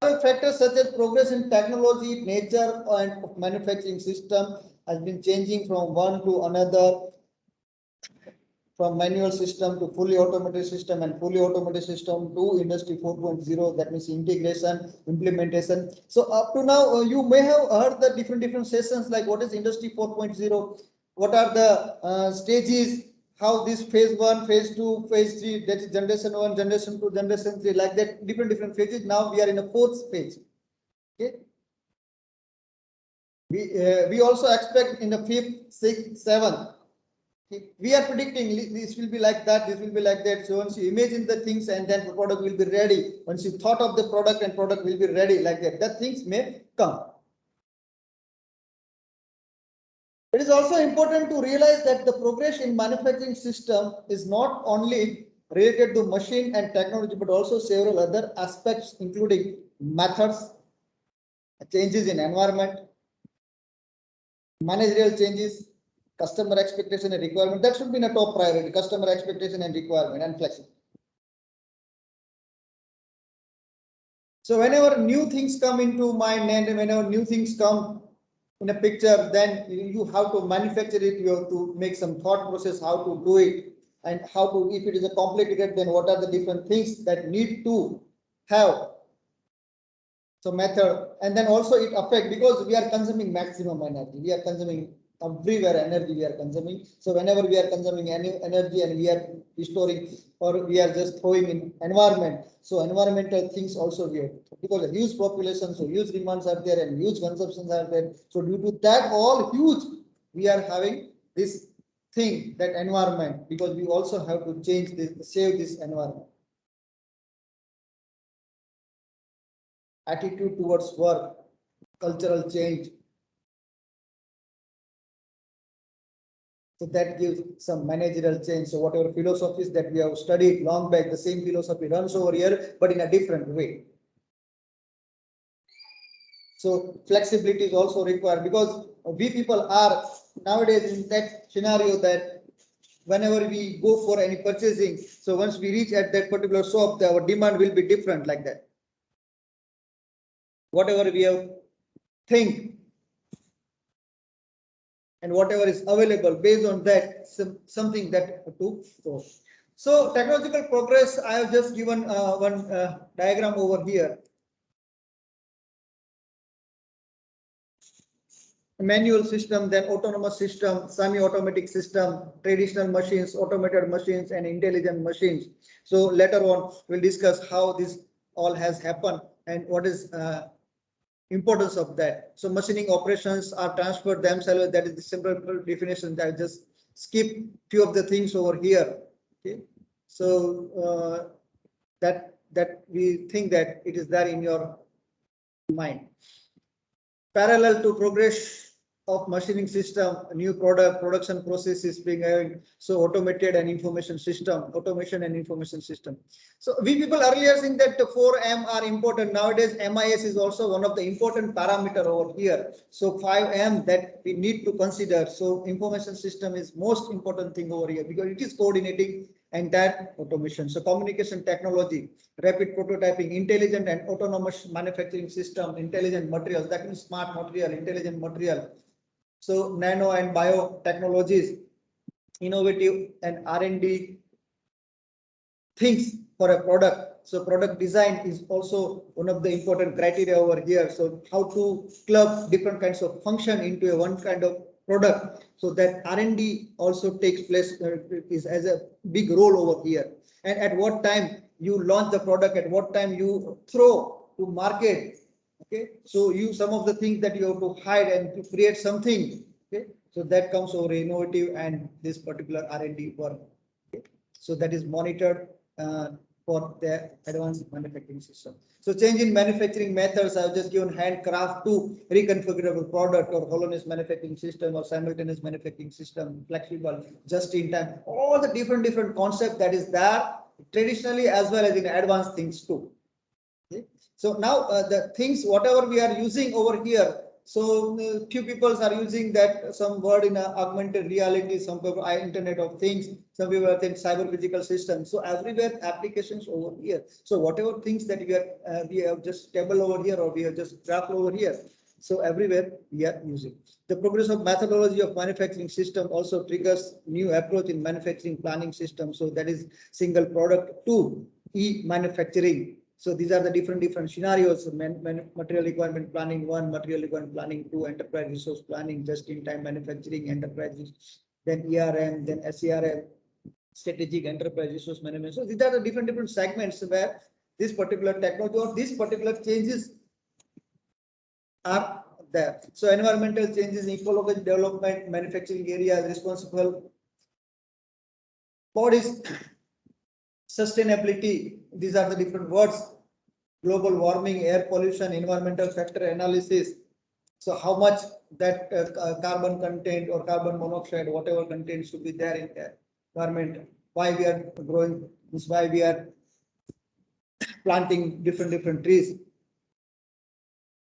Several factors such as progress in technology, nature, and manufacturing system has been changing from one to another, from manual system to fully automated system and fully automated system to industry 4.0, that means integration, implementation. So up to now, you may have heard the different sessions like what is industry 4.0, what are the stages, how this phase 1, phase 2, phase 3, that is generation 1, generation 2, generation 3, like that, different phases. Now we are in a fourth phase. Okay. We also expect in the fifth, sixth, seventh. We are predicting this will be like that, this will be like that. So once you imagine the things and then the product will be ready. Once you thought of the product and product will be ready like that, that things may come. It is also important to realize that the progress in manufacturing system is not only related to machine and technology, but also several other aspects, including methods, changes in environment, managerial changes, customer expectation and requirement. That should be a top priority, customer expectation and requirement and flexibility. So whenever new things come into mind and whenever new things come in a picture, then you have to manufacture it, you have to make some thought process how to do it and how to, if it is a complicated, then what are the different things that need to have. So method, and then also it affect, because we are consuming maximum energy, we are consuming everywhere energy we are consuming. So whenever we are consuming any energy and we are restoring or we are just throwing in environment, so environmental things also we have, because a huge population, so huge demands are there and huge consumptions are there. So due to that all huge, we are having this thing, that environment, because we also have to change this, save this environment. Attitude towards work, cultural change. So that gives some managerial change. So whatever philosophies that we have studied long back, the same philosophy runs over here, but in a different way. So flexibility is also required, because we people are nowadays in that scenario that whenever we go for any purchasing, so once we reach at that particular shop, our demand will be different like that. Whatever we have think and whatever is available, based on that, something that to go. So technological progress, I have just given one diagram over here. Manual system, then autonomous system, semi-automatic system, traditional machines, automated machines, and intelligent machines. So later on, we'll discuss how this all has happened and what is importance of that. So machining operations are transferred themselves. That is the simple definition. That I just skip few of the things over here. Okay, so that we think that it is there in your mind. Parallel to progress of machining system, new production process is being so automated and information system, automation and information system. So we people earlier think that the 4M are important. Nowadays MIS is also one of the important parameter over here. So 5M that we need to consider. So information system is most important thing over here, because it is coordinating entire automation. So communication technology, rapid prototyping, intelligent and autonomous manufacturing system, intelligent materials, that means smart material, intelligent material. So nano and biotechnologies, innovative and R&D things for a product. So product design is also one of the important criteria over here. So how to club different kinds of function into a one kind of product. So that R&D also takes place, is as a big role over here. And at what time you launch the product, at what time you throw to market. Okay, so you some of the things that you have to hide and to create something. Okay, so that comes over innovative and this particular R&D work. Okay, so that is monitored for the advanced manufacturing system. So change in manufacturing methods, I've just given handcraft to reconfigurable product or hollowness manufacturing system or simultaneous manufacturing system, flexible, just in time, all the different concepts that is there traditionally as well as in advanced things too. Okay. So now the things, whatever we are using over here, So few people are using that some word in augmented reality, some people Internet of Things, some people are saying cyber physical systems. So everywhere applications over here. So whatever things that we have just table over here or we have just graph over here. So everywhere we are using. The progress of methodology of manufacturing system also triggers new approach in manufacturing planning system. So that is single product to e-manufacturing. So these are the different scenarios: material requirement planning 1, material requirement planning 2, enterprise resource planning, just-in-time manufacturing, enterprise, then ERM, then SERM, strategic enterprise resource management. So these are the different segments where this particular technology or these particular changes are there. So environmental changes, ecological development, manufacturing areas, responsible bodies, sustainability. These are the different words: global warming, air pollution, environmental factor analysis. So how much that carbon content or carbon monoxide, whatever content should be there in the environment, why we are growing, is why we are planting different trees.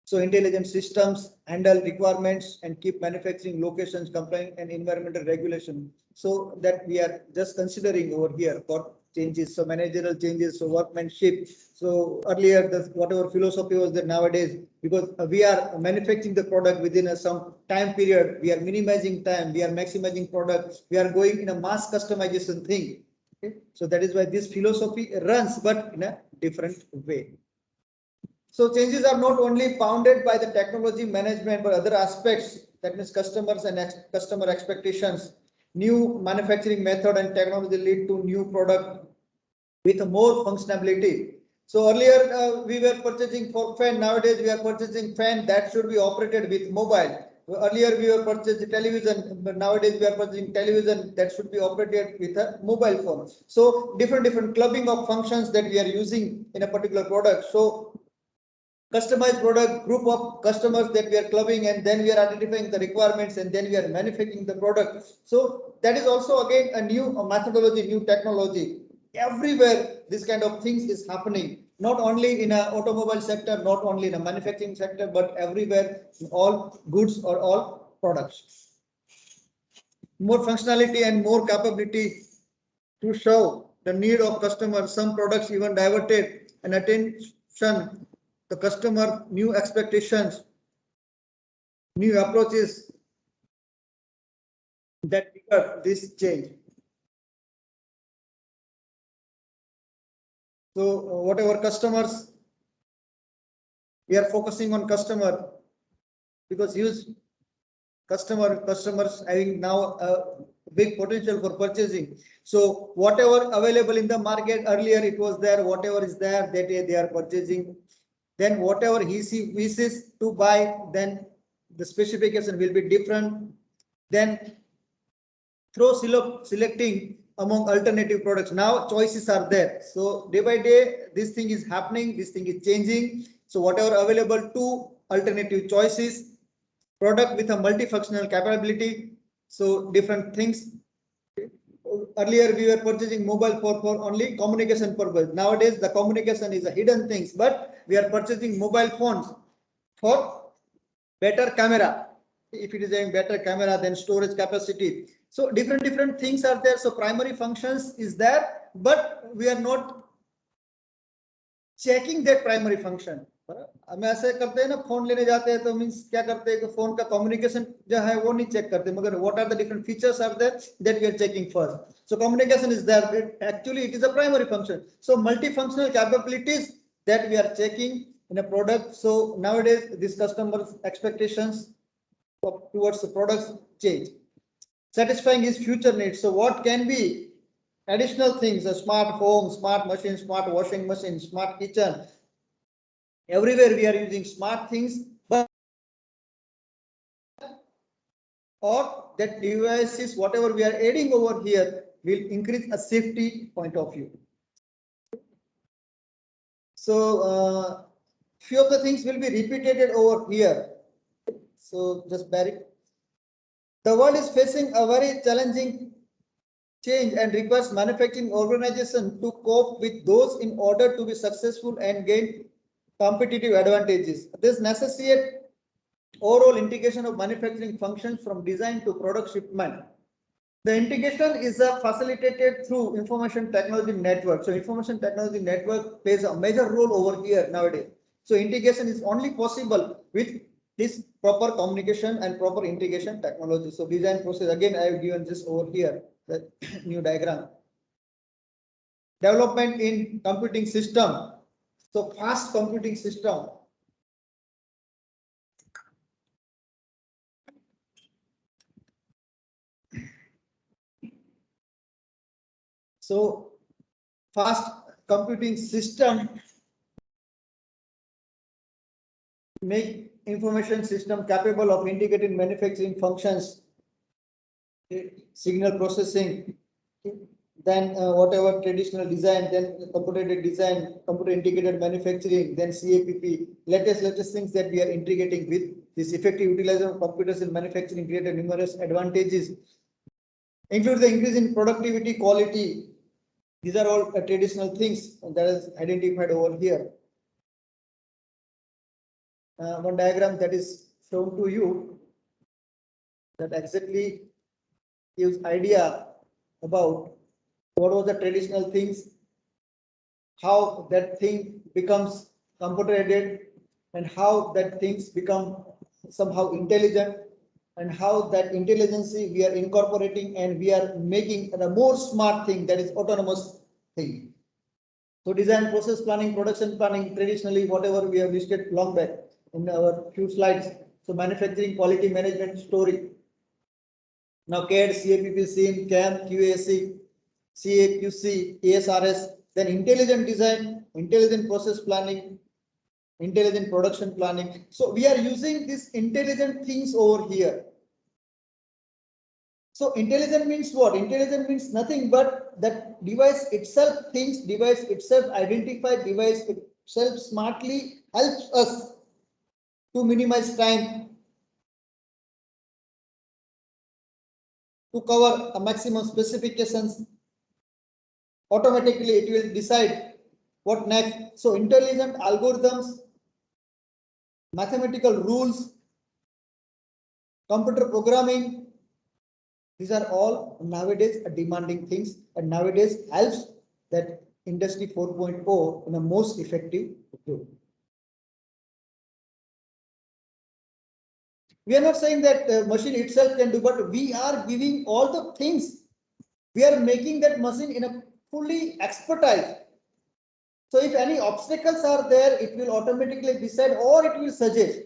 So intelligent systems handle requirements and keep manufacturing locations compliant and environmental regulation. So that we are just considering over here for changes. So managerial changes, so workmanship. So earlier, whatever philosophy was there, nowadays, because we are manufacturing the product within some time period, we are minimizing time, we are maximizing product, we are going in a mass customization thing. Okay? So that is why this philosophy runs, but in a different way. So changes are not only bounded by the technology management, but other aspects, that means customers and customer expectations. New manufacturing method and technology lead to new product with more functionality. So earlier we were purchasing for fan, nowadays we are purchasing fan that should be operated with mobile. Earlier we were purchasing television, but nowadays we are purchasing television that should be operated with a mobile phone. So different clubbing of functions that we are using in a particular product. So customized product, group of customers that we are clubbing, and then we are identifying the requirements, and then we are manufacturing the product. So that is also again a new methodology, new technology. Everywhere this kind of things is happening, not only in a automobile sector, not only in a manufacturing sector, but everywhere in all goods or all products. More functionality and more capability to show the need of customers. Some products even diverted and attention the customer, new expectations, new approaches that trigger this change. So whatever customers, we are focusing on customer because huge customers having now a big potential for purchasing. So whatever available in the market, earlier it was there, whatever is there that they are purchasing. Then whatever he wishes to buy, then the specification will be different. Then through selecting among alternative products, now choices are there. So day by day, this thing is happening, this thing is changing. So whatever available, two alternative choices, product with a multifunctional capability. So different things. Earlier we were purchasing mobile for only communication purpose. Nowadays the communication is a hidden things, but we are purchasing mobile phones for better camera. If it is a better camera, then storage capacity. So different things are there. So primary functions is there, but we are not checking that primary function. हम ऐसे करते हैं ना, phone लेने जाते हैं तो means क्या करते हैं कि फोन का कम्युनिकेशन जो है वो नहीं चेक करते, मगर what are the different features are there that we are checking first. So communication is there, actually it is a primary function. So multifunctional capabilities that we are checking in a product. So nowadays these customers expectations towards the products change. Satisfying his future needs. So what can be additional things? A smart home, smart machine, smart washing machine, smart kitchen. Everywhere we are using smart things, but or that devices, whatever we are adding over here, will increase a safety point of view. So few of the things will be repeated over here. So just bear it. The world is facing a very challenging change and requires manufacturing organization to cope with those in order to be successful and gain competitive advantages. This necessitates overall integration of manufacturing functions from design to product shipment. The integration is facilitated through information technology network. So information technology network plays a major role over here nowadays. So integration is only possible with this proper communication and proper integration technology. So design process, again, I have given this over here, the new diagram. Development in computing system. So fast computing system. So fast computing system make information system capable of integrating manufacturing functions, signal processing, then whatever traditional design, then computer design, computer integrated manufacturing, then CAPP, latest things that we are integrating with this effective utilization of computers in manufacturing created numerous advantages, include the increase in productivity, quality. These are all traditional things that is identified over here. One diagram that is shown to you that exactly gives idea about what was the traditional things, how that thing becomes computer aided, and how that things become somehow intelligent, and how that intelligence we are incorporating and we are making a more smart thing, that is autonomous thing. So design, process planning, production planning, traditionally whatever we have listed long back in our few slides. So manufacturing, quality management, story. Now CAD, CAPP, SIM, CAM, QAC, CAQC, ASRS, then intelligent design, intelligent process planning, intelligent production planning. So we are using these intelligent things over here. So intelligent means what? Intelligent means nothing but that device itself thinks, device itself identifies, device itself smartly helps us to minimize time, to cover a maximum specifications. Automatically it will decide what next. So intelligent algorithms, mathematical rules, computer programming, these are all nowadays demanding things, and nowadays helps that industry 4.0 in a most effective way. We are not saying that the machine itself can do, but we are giving all the things. We are making that machine in a fully expertise. So if any obstacles are there, it will automatically decide or it will suggest.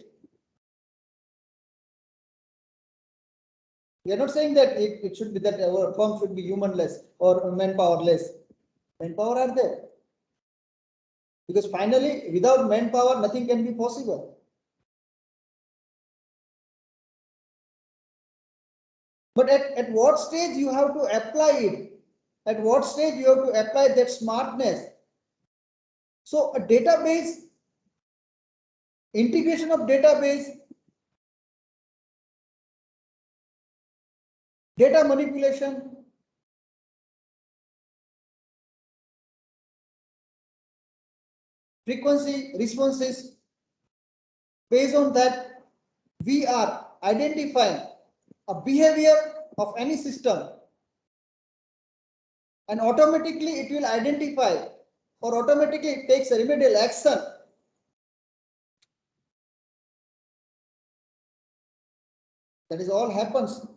We are not saying that it should be that our firm should be humanless or manpowerless. Manpower are there. Because finally, without manpower, nothing can be possible. But at what stage you have to apply it? At what stage you have to apply that smartness? So a database, integration of database, data manipulation, frequency responses. Based on that, we are identifying a behavior of any system, and automatically it will identify or automatically it takes a remedial action. That is all happens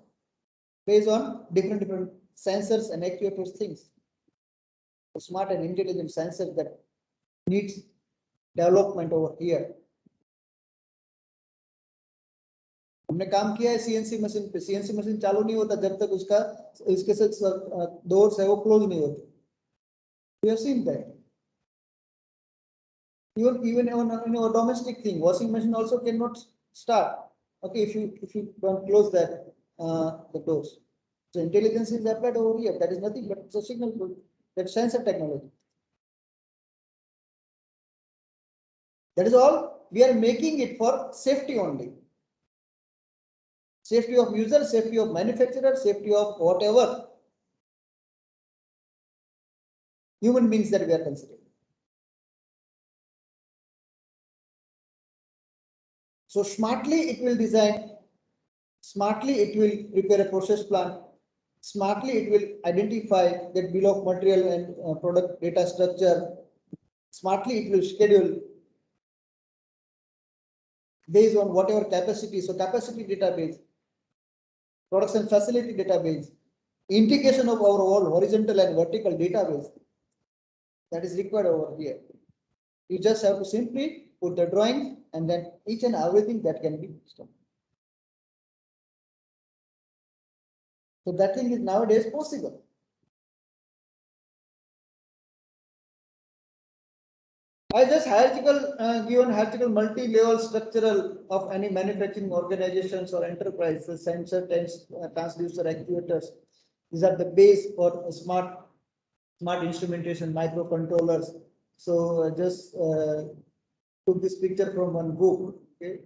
based on different sensors and actuators things. A smart and intelligent sensor that needs development over here. हमने काम किया है CNC machine पे, CNC machine चालू नहीं होता जब तक उसका इसके साथ डोर्स है वो क्लोज नहीं होते. We have seen that. Even on a domestic thing, washing machine also cannot start. Okay, if you don't close that the doors. So intelligence is applied over here. That is nothing but it's a signal, that sensor technology. That is all. We are making it for safety only. Safety of user, safety of manufacturer, safety of whatever human beings that we are considering. So we So smartly it will design, smartly it will prepare a process plan, smartly it will identify that bill of material and product data structure, smartly it will schedule based on whatever capacity. So capacity database, production facility database, integration of our all horizontal and vertical database that is required over here. You just have to simply put the drawing and then each and everything that can be done. So that thing is nowadays possible. I just given hierarchical multi-level structural of any manufacturing organizations or enterprises, sensor, transducer, actuators. These are the base for smart instrumentation, microcontrollers. So just took this picture from one book. Okay,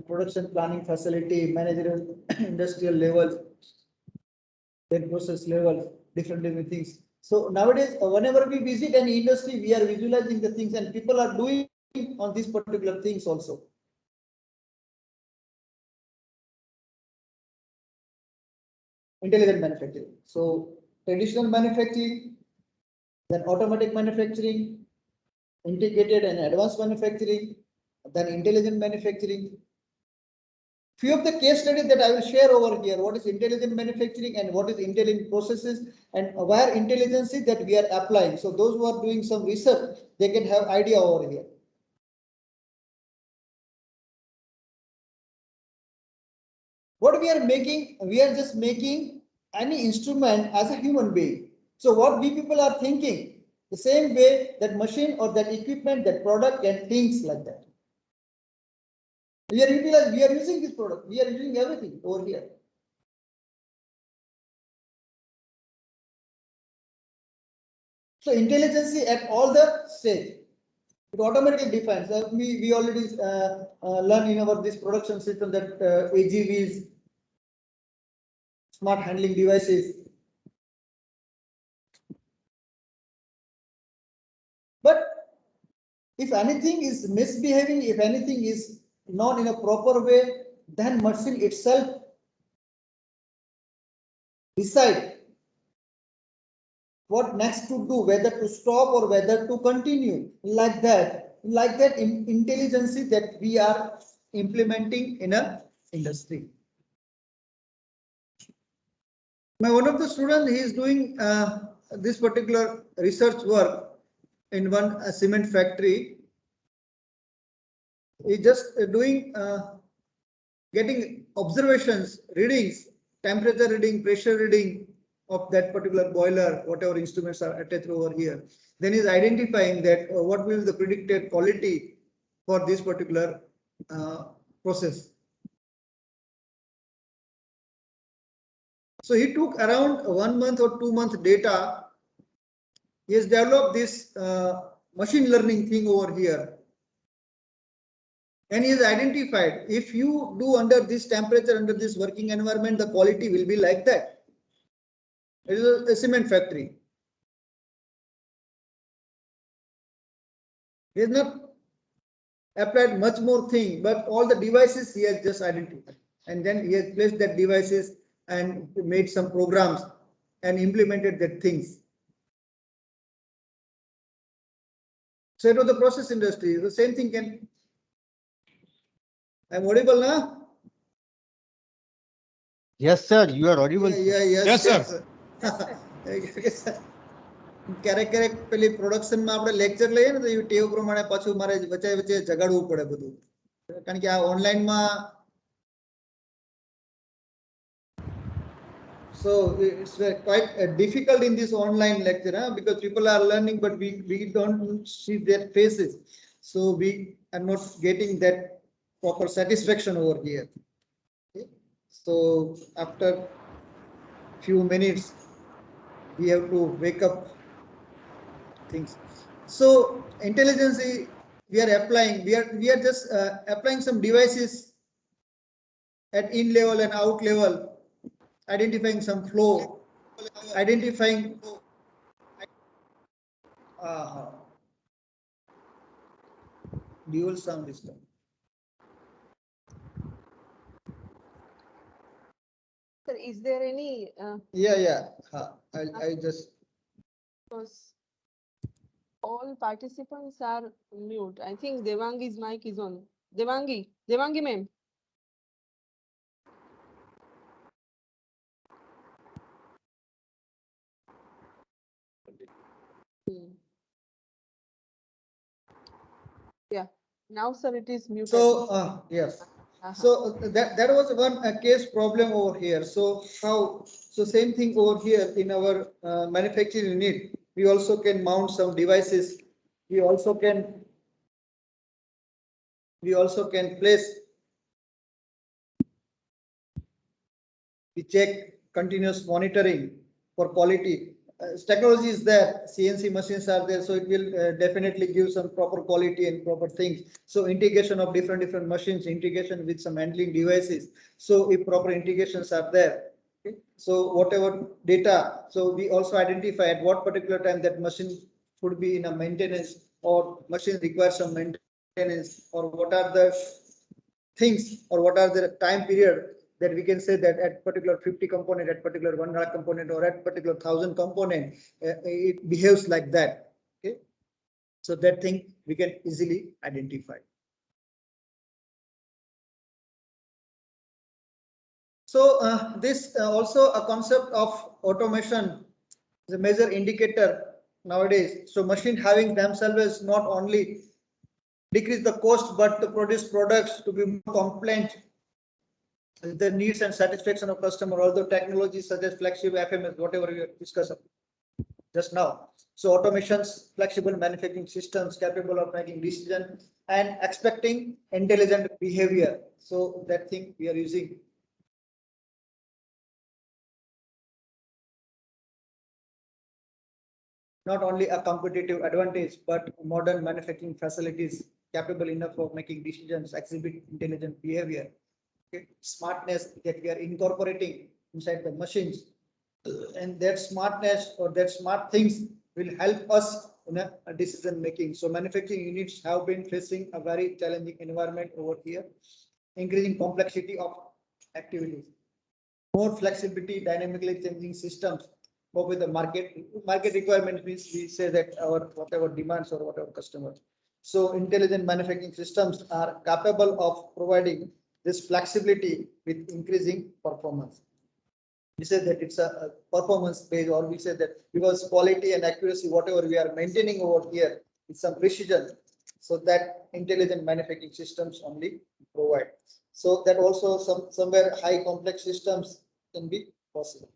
production planning facility, managerial, industrial levels, then process level, different things. So nowadays, whenever we visit any industry, we are visualizing the things, and people are doing on these particular things also. Intelligent manufacturing. So traditional manufacturing, then automatic manufacturing, integrated and advanced manufacturing, then intelligent manufacturing. Few of the case studies that I will share over here, what is intelligent manufacturing and what is intelligent processes and where intelligence is that we are applying. So those who are doing some research, they can have idea over here. What we are making, we are just making any instrument as a human being. So what we people are thinking, the same way that machine or that equipment, that product and things like that. We are using this product, we are using everything over here. So intelligence at all the stage, it automatically defines. We already learn in our this production system that AGVs, smart handling devices. But if anything is misbehaving, if anything is not in a proper way, then machine itself decide what next to do, whether to stop or whether to continue. Like that intelligence that we are implementing in a industry. One of the students, he is doing this particular research work in one cement factory. He just doing getting observations, readings, temperature reading, pressure reading of that particular boiler, whatever instruments are attached over here. Then is identifying that what will be the predicted quality for this particular process. So he took around 1 month or 2 month data. He has developed this machine learning thing over here. And he has identified if you do under this temperature, under this working environment, the quality will be like that. It is a cement factory. He has not applied much more thing, but all the devices he has just identified. And then he has placed that devices and made some programs and implemented that things. So it was the process industry. The same thing can. I'm audible now? Yes, sir. You are audible. Yes, sir. ક્યારેક પેલી પ્રોડક્શનમાં આપણે lecture લઈએ ને તો એ ટેવ પ્રમાણે પાછું મારે વચ્ચે વચ્ચે જગાડવું પડે બધું, કારણ કે આ ઓનલાઈનમાં. So it's quite difficult in this online lecture, because people are learning, but we don't see their faces. So we are not getting that proper satisfaction over here. Okay. So after few minutes, we have to wake up things. So intelligence we are applying. We are just applying some devices at in level and out level, identifying some flow, identifying dual sound system. is there any, Yeah. I just, because all participants are mute. I think Devangi's mic is on. Devangi ma'am. Hmm. Yeah, now sir, it is muted. so, yes. So that was one case problem over here. So same thing over here in our manufacturing unit. We also can mount some devices. We also can place, we check continuous monitoring for quality. Technology is there, CNC machines are there, so it will definitely give some proper quality and proper things. So integration of different machines, integration with some handling devices. So if proper integrations are there, okay, so whatever data, so we also identify at what particular time that machine should be in a maintenance, or machine requires some maintenance, or what are the things, or what are the time period that we can say that at particular 50 component, at particular 1 lakh component, or at particular 1,000 component, it behaves like that. Okay, so that thing we can easily identify. So this also a concept of automation is a major indicator nowadays. So machine having themselves not only decrease the cost, but to produce products to be more compliant the needs and satisfaction of customer, although technologies such as flexible FMS, whatever we discussed just now. So automations, flexible manufacturing systems capable of making decision and expecting intelligent behavior. So that thing we are using. Not only a competitive advantage, but modern manufacturing facilities capable enough of making decisions, exhibit intelligent behavior. Okay. Smartness that we are incorporating inside the machines, and that smartness or that smart things will help us in a decision making. So manufacturing units have been facing a very challenging environment over here, increasing complexity of activities, more flexibility, dynamically changing systems, work with the market requirements means we say that our whatever demands or whatever customers. So intelligent manufacturing systems are capable of providing this flexibility with increasing performance. We say that it's a performance based, or we say that because quality and accuracy, whatever we are maintaining over here, it's some precision. So that intelligent manufacturing systems only provide. So that also somewhere high complex systems can be possible.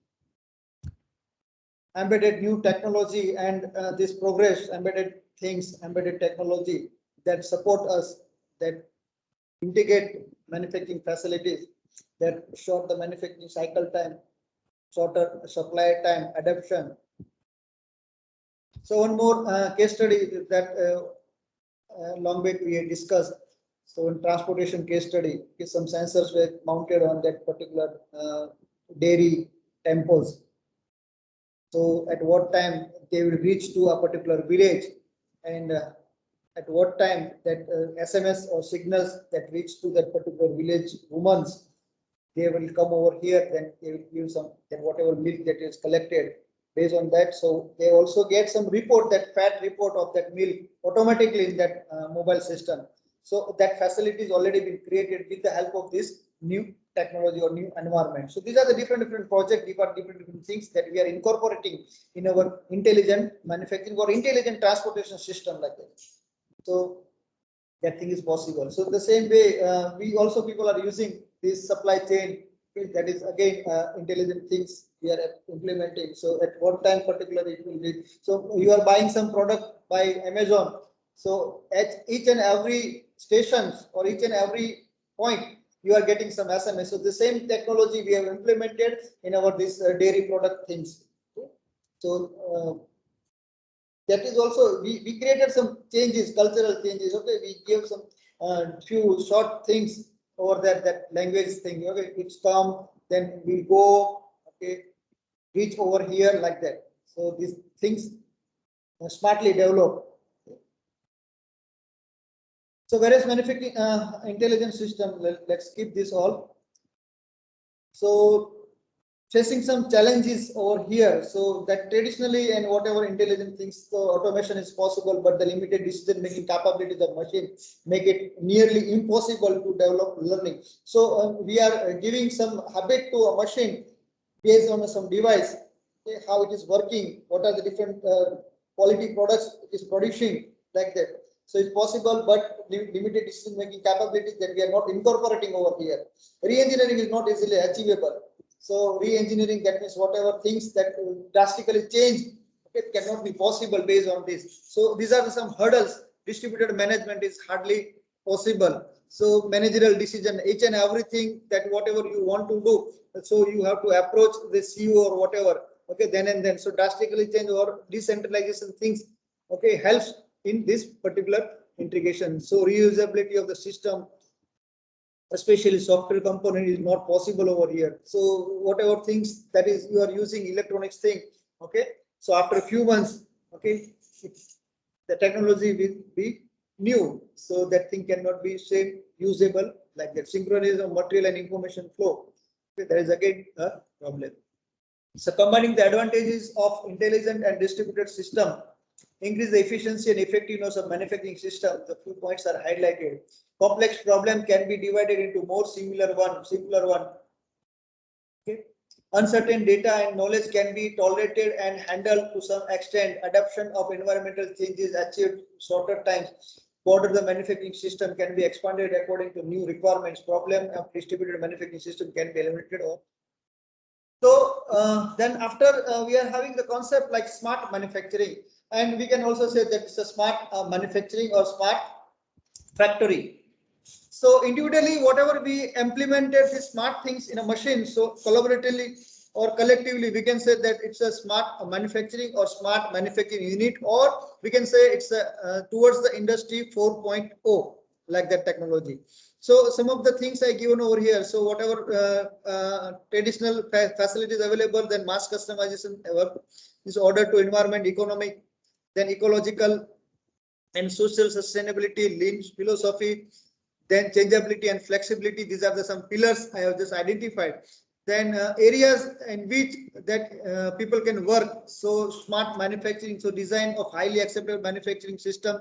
Embedded new technology and this progress, embedded things, embedded technology that support us, that integrate manufacturing facilities, that short the manufacturing cycle time, shorter supply time, adoption. So one more case study that long back we had discussed. So in transportation case study, some sensors were mounted on that particular dairy temples. So at what time they will reach to a particular village, and at what time that SMS or signals that reach to that particular village women's, they will come over here, then they will give some, that whatever milk that is collected based on that. So they also get some report, that fat report of that milk automatically in that mobile system. So that facility is already been created with the help of this new technology or new environment. So these are the different projects, different things that we are incorporating in our intelligent manufacturing or intelligent transportation system like that. So that thing is possible. So the same way, we also people are using this supply chain. That is again intelligent things we are implementing. So at what time particularly it will be. So you are buying some product by Amazon. So at each and every stations or each and every point, you are getting some SMS. So the same technology we have implemented in our this dairy product things. Okay. So that is also we created some changes, cultural changes. Okay, we gave some few short things over that language thing. Okay, it's come, then we go. Okay, reach over here like that. So these things smartly developed. So whereas manufacturing intelligence system, let's keep this all. So facing some challenges over here. So that traditionally and whatever intelligent things, so automation is possible, but the limited decision making capabilities of machine make it nearly impossible to develop learning. So we are giving some habit to a machine based on some device, okay, how it is working, what are the different quality products it is producing, like that. So it's possible, but limited decision making capabilities that we are not incorporating over here. Re-engineering is not easily achievable. So re-engineering, that means whatever things that drastically change, it cannot be possible based on this. So these are some hurdles. Distributed management is hardly possible. So managerial decision, each and everything that whatever you want to do, so you have to approach the CEO or whatever. Okay, then and then. So drastically change or decentralization things, okay, helps in this particular integration. So reusability of the system, especially software component, is not possible over here. So whatever things that is you are using electronics thing, okay, so after a few months, okay, the technology will be new, so that thing cannot be same usable like that. Synchronization of material and information flow, okay, that is again a problem. So combining the advantages of intelligent and distributed system, increase the efficiency and effectiveness of manufacturing system. The few points are highlighted. Complex problem can be divided into more simpler one. Okay. Uncertain data and knowledge can be tolerated and handled to some extent. Adoption of environmental changes achieved shorter times. Border the manufacturing system can be expanded according to new requirements. Problem of distributed manufacturing system can be eliminated. Or so then after we are having the concept like smart manufacturing, and we can also say that it's a smart manufacturing or smart factory. So individually, whatever we implemented the smart things in a machine, so collaboratively or collectively, we can say that it's a smart manufacturing or smart manufacturing unit, or we can say it's a, towards the industry 4.0, like that technology. So some of the things I given over here. So whatever traditional facilities available, then mass customization is order to environment, economic, then ecological and social sustainability, lean philosophy, then changeability and flexibility. These are the some pillars I have just identified. Then areas in which that people can work. So smart manufacturing, so design of highly acceptable manufacturing system,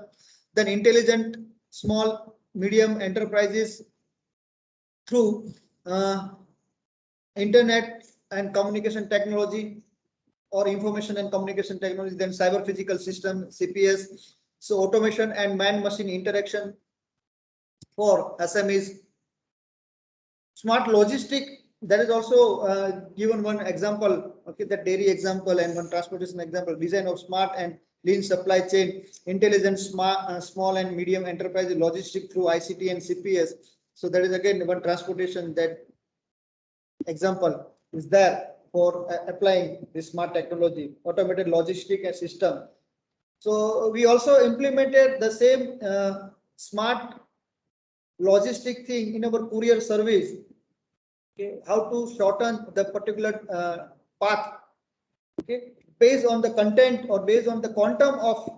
then intelligent small medium enterprises through internet and communication technology or information and communication technology, then cyber physical system, CPS. So automation and man machine interaction for SMEs. Smart logistic, that is also given one example, okay, the dairy example and one transportation example. Design of smart and lean supply chain, intelligent smart small and medium enterprise logistic through ICT and CPS. So that is again one transportation, that example is there for applying this smart technology, automated logistic and system. So we also implemented the same smart logistic thing in our courier service. Okay, how to shorten the particular path. Okay, based on the content or based on the quantum of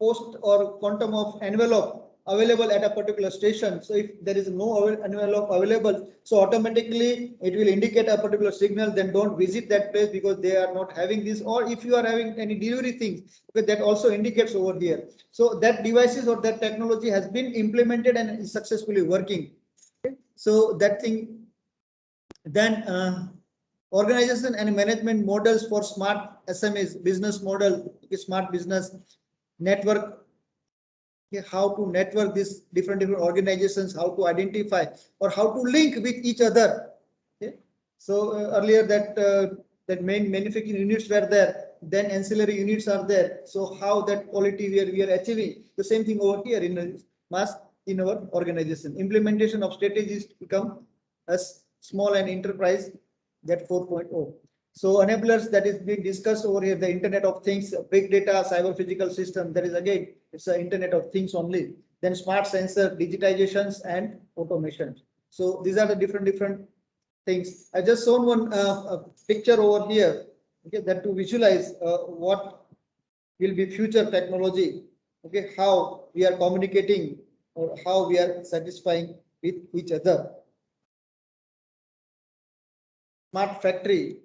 post or quantum of envelope available at a particular station. So if there is no envelope available, so automatically it will indicate a particular signal, then don't visit that place because they are not having this. Or if you are having any delivery things, that also indicates over here. So that devices or that technology has been implemented and is successfully working. Okay. So that thing, then organization and management models for smart SMEs, business model, smart business network. Okay, how to network these different organizations, how to identify or how to link with each other. Okay. So earlier that main manufacturing units were there, then ancillary units are there. So how that quality we are achieving, the same thing over here in mass in our organization. Implementation of strategies to become as small and enterprise, that 4.0. So enablers that is being discussed over here, the Internet of Things, big data, cyber physical system, that is again, it's the Internet of Things only. Then smart sensor, digitizations and automation. So these are the different things. I just shown one picture over here, okay, that to visualize what will be future technology, okay, how we are communicating or how we are satisfying with each other. Smart factory.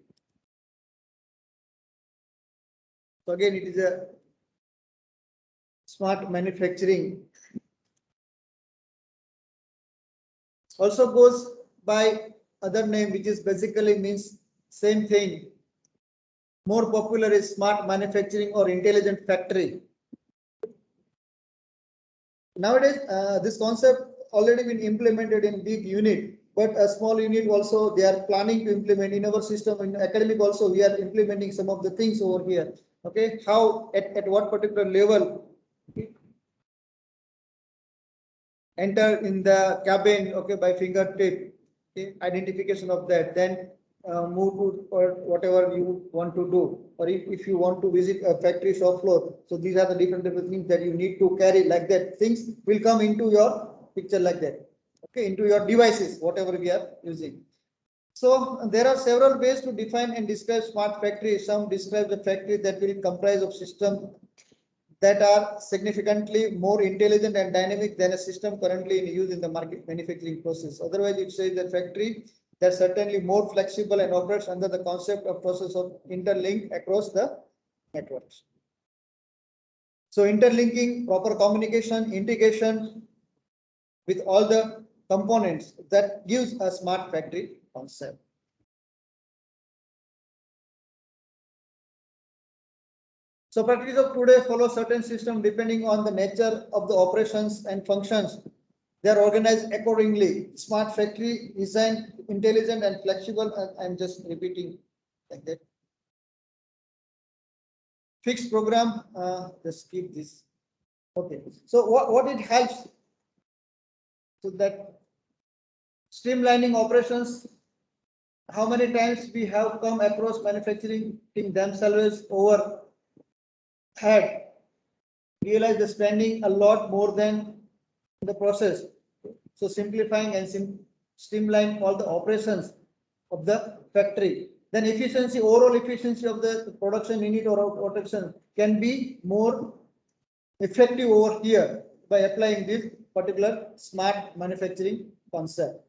So again, it is a smart manufacturing. Also goes by other name, which is basically means same thing. More popular is smart manufacturing or intelligent factory. Nowadays, this concept already been implemented in big unit, but a small unit also they are planning to implement in our system. In academic also, we are implementing some of the things over here. Okay, how at what particular level enter in the cabin, okay, by fingertip, okay, identification of that, then move to or whatever you want to do, or if you want to visit a factory shop floor. So these are the different things that you need to carry like that. Things will come into your picture like that, okay, into your devices, whatever we are using. So there are several ways to define and describe smart factory. Some describe the factory that will comprise of system that are significantly more intelligent and dynamic than a system currently in use in the market manufacturing process. Otherwise, it says that factory that's certainly more flexible and operates under the concept of process of interlink across the networks. So interlinking, proper communication, integration with all the components that gives a smart factory concept. So factories of today follow certain system depending on the nature of the operations and functions. They are organized accordingly. Smart factory design, intelligent and flexible. I'm just repeating like that. Fixed program, just keep this. Okay, so what it helps? So that streamlining operations, how many times we have come across manufacturing themselves over had realized the spending a lot more than the process. So simplifying and streamline all the operations of the factory. Then efficiency, overall efficiency of the production unit or automation can be more effective over here by applying this particular smart manufacturing concept.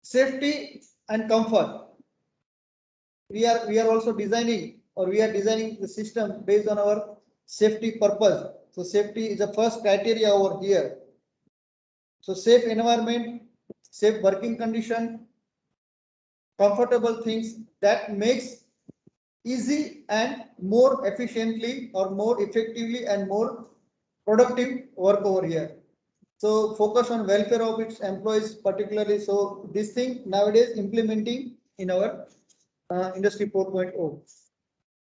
Safety and comfort. We are also designing the system based on our safety purpose. So safety is the first criteria over here. So safe environment, safe working condition, comfortable things that makes easy and more efficiently or more effectively and more productive work over here. So focus on welfare of its employees particularly. So this thing nowadays implementing in our industry 4.0.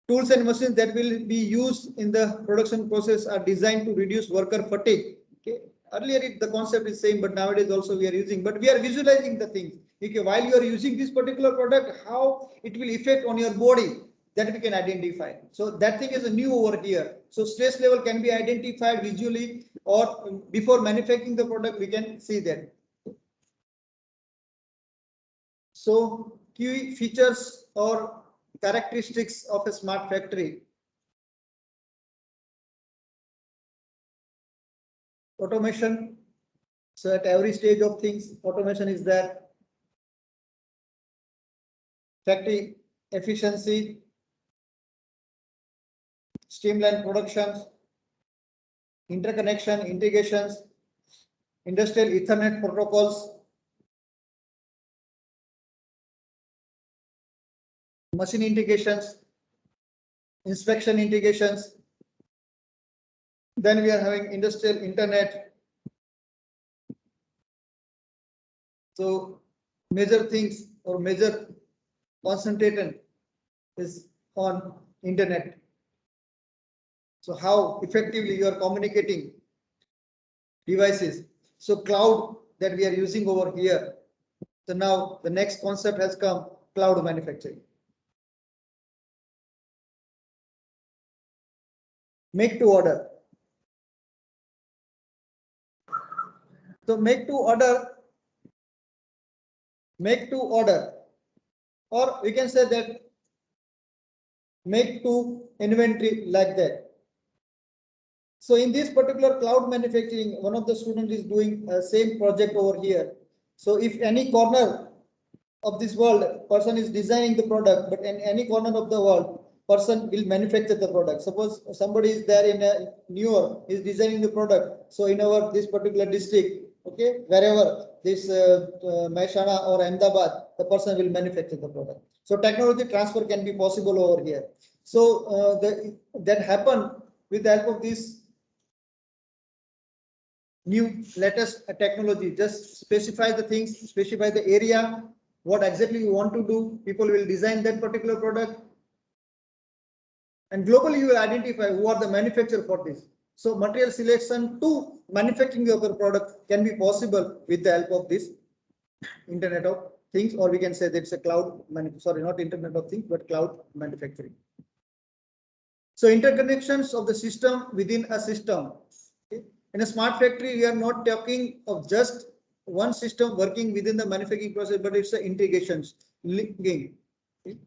Tools and machines that will be used in the production process are designed to reduce worker fatigue. Okay. Earlier the concept is same, but nowadays also we are using, but we are visualizing the things. Okay, while you are using this particular product, how it will affect on your body, that we can identify. So that thing is a new over here. So stress level can be identified visually, or before manufacturing the product, we can see that. So key features or characteristics of a smart factory. Automation. So at every stage of things, automation is there. Factory efficiency, streamline productions, interconnection, integrations, industrial Ethernet protocols, machine integrations, inspection integrations. Then we are having industrial internet. So major things or major concentration is on internet. So how effectively you are communicating devices. So cloud that we are using over here. So now the next concept has come, cloud manufacturing. Make to order. So make to order, or we can say that make to inventory like that. So in this particular cloud manufacturing, one of the students is doing same project over here. So if any corner of this world, person is designing the product, but in any corner of the world, person will manufacture the product. Suppose somebody is there in New York, is designing the product. So in our this particular district, okay, wherever this Mehsana or Ahmedabad, the person will manufacture the product. So technology transfer can be possible over here. So that happened with the help of this new latest technology. Just specify the things, specify the area, what exactly you want to do. People will design that particular product. And globally, you will identify who are the manufacturer for this. So material selection to manufacturing of your product can be possible with the help of this Internet of Things, or we can say that's a cloud, sorry, not Internet of Things, but cloud manufacturing. So interconnections of the system within a system. Okay. In a smart factory, we are not talking of just one system working within the manufacturing process, but it's the integrations, linking. Okay.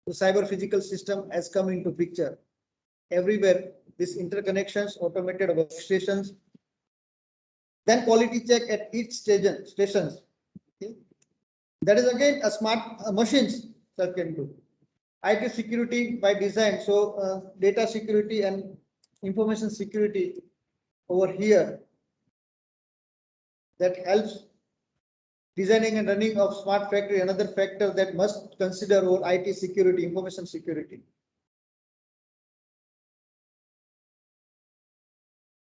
The cyber physical system has come into picture. Everywhere, these interconnections, automated workstations, then quality check at each stations. Okay. That is again a smart machines that can do. IT security by design. So data security and information security over here, that helps designing and running of smart factory. Another factor that must consider over IT security, information security.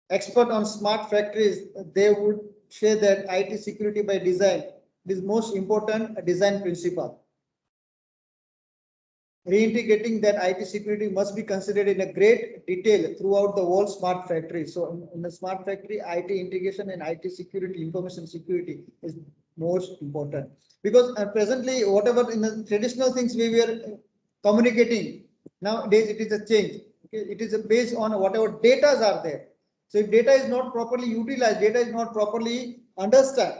Expert on smart factories, they would say that IT security by design is most important design principle. Reintegrating that IT security must be considered in a great detail throughout the whole smart factory. So in the smart factory, IT integration and IT security, information security is most important, because presently whatever in the traditional things we were communicating, nowadays it is a change. Okay, it is based on whatever data are there. So if data is not properly utilized, data is not properly understood,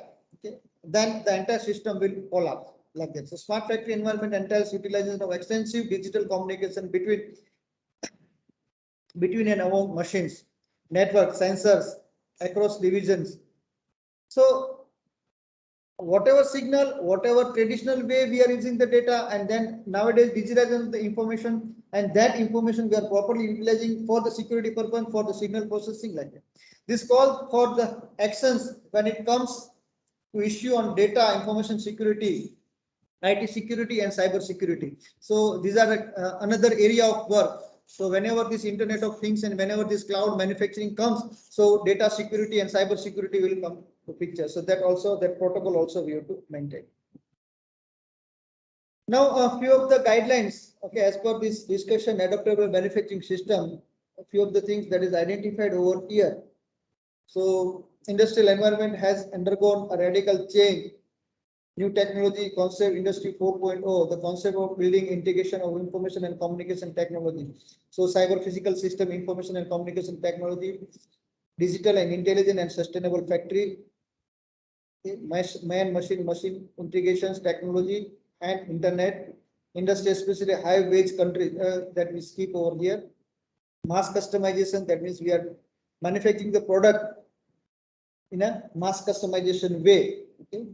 okay, then the entire system will collapse like that. So smart factory environment entails utilization of extensive digital communication between and among machines, network, sensors across divisions. So whatever signal, whatever traditional way we are using the data, and then nowadays digitization of the information, and that information we are properly utilizing for the security purpose, for the signal processing like that. This calls for the actions when it comes to issue on data, information security, IT security and cyber security. So these are another area of work. So whenever this Internet of Things and whenever this cloud manufacturing comes, so data security and cyber security will come to picture. So that also, that protocol also we have to maintain. Now a few of the guidelines, okay, as per this discussion, adaptable manufacturing system, a few of the things that is identified over here. So industrial environment has undergone a radical change. New technology concept, industry 4.0, the concept of building integration of information and communication technology. So cyber physical system, information and communication technology, digital and intelligent and sustainable factory, man machine integrations technology and internet, industry especially high wage country that we skip over here. Mass customization, that means we are manufacturing the product in a mass customization way. Okay.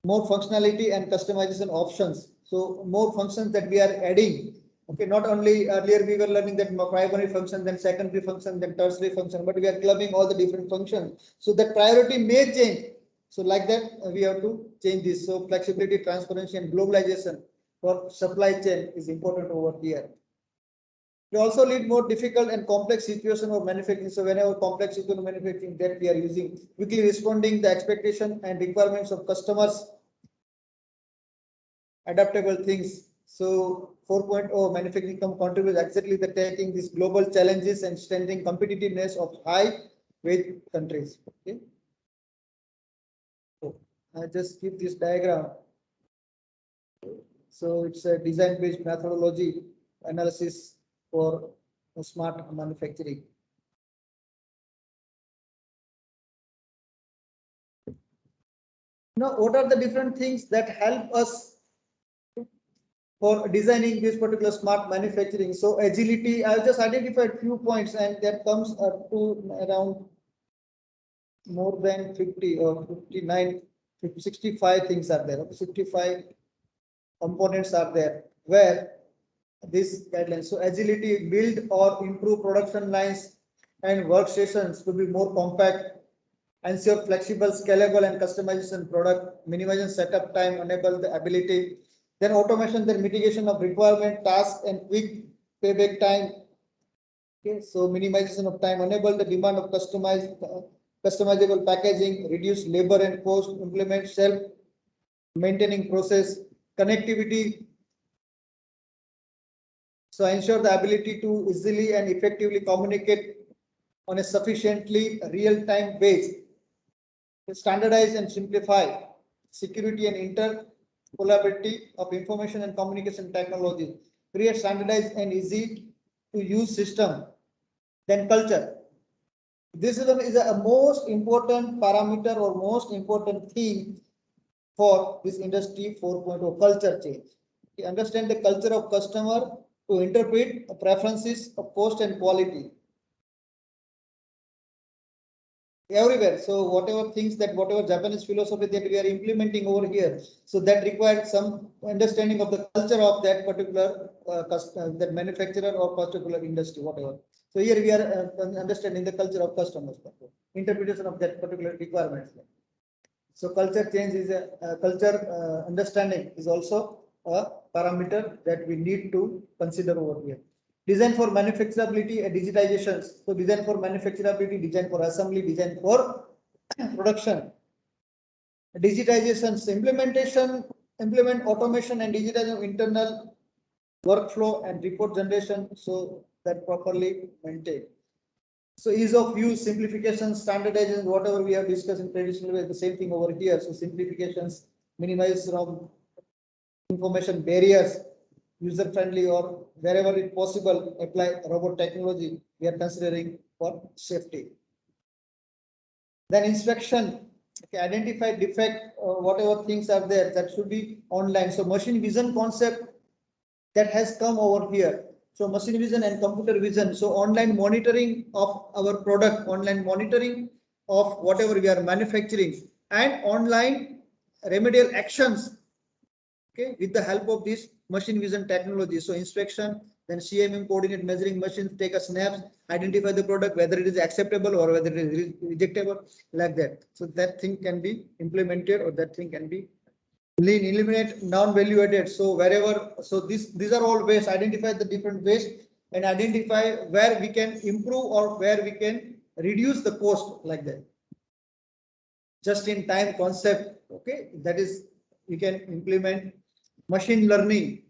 More functionality and customization options. So more functions that we are adding. Okay, not only earlier we were learning that primary function, then secondary function, then tertiary function, but we are clubbing all the different functions. So that priority may change. So like that, we have to change this. So flexibility, transparency, and globalization for supply chain is important over here. We also lead more difficult and complex situation of manufacturing. So whenever complex situation of manufacturing, that we are using quickly responding the expectation and requirements of customers. Adaptable things. So 4.0 manufacturing contributes exactly the taking these global challenges and strengthening competitiveness of high wage countries. Okay. So I just keep this diagram. So it's a design based methodology analysis for smart manufacturing. Now, what are the different things that help us for designing this particular smart manufacturing? So agility, I've just identified few points, and that comes up to around more than 50 or 59 65 things are there. Okay, 65 components are there where this guidelines. So agility, build or improve production lines and workstations to be more compact, ensure flexible, scalable and customization product, minimizing setup time, enable the ability, then automation, then mitigation of requirement, task and quick payback time. Okay, so minimization of time, enable the demand of customizable packaging, reduce labor and cost, implement self maintaining process, connectivity. So ensure the ability to easily and effectively communicate on a sufficiently real-time base. Standardize and simplify security and interoperability of information and communication technology. Create standardized and easy to use system. Then culture. This is a most important parameter or most important theme for this industry 4.0 culture change. You understand the culture of customer to interpret preferences of cost and quality everywhere. So whatever things that whatever Japanese philosophy that we are implementing over here, so that requires some understanding of the culture of that particular that manufacturer or particular industry, whatever. So here we are understanding the culture of customers, interpretation of that particular requirements. So culture change is a culture understanding is also a parameter that we need to consider over here. Design for manufacturability and digitizations. So design for manufacturability, design for assembly, design for production. Digitizations, implement automation and digitization of internal workflow and report generation so that properly maintained. So ease of use, simplification, standardization, whatever we have discussed in previous way, the same thing over here. So simplifications, minimize from information barriers, user friendly or wherever it possible, apply robot technology. We are considering for safety. Then inspection, okay, identify defect or whatever things are there that should be online. So machine vision concept that has come over here. So machine vision and computer vision. So online monitoring of our product, online monitoring of whatever we are manufacturing and online remedial actions. Okay, with the help of this machine vision technology. So inspection, then CMM coordinate measuring machines, take a snaps, identify the product, whether it is acceptable or whether it is rejectable, like that. So that thing can be implemented or that thing can be lean, eliminate non-value added. So wherever, so these are all ways, identify the different ways and identify where we can improve or where we can reduce the cost, like that. Just in time concept, okay, that is, you can implement machine learning.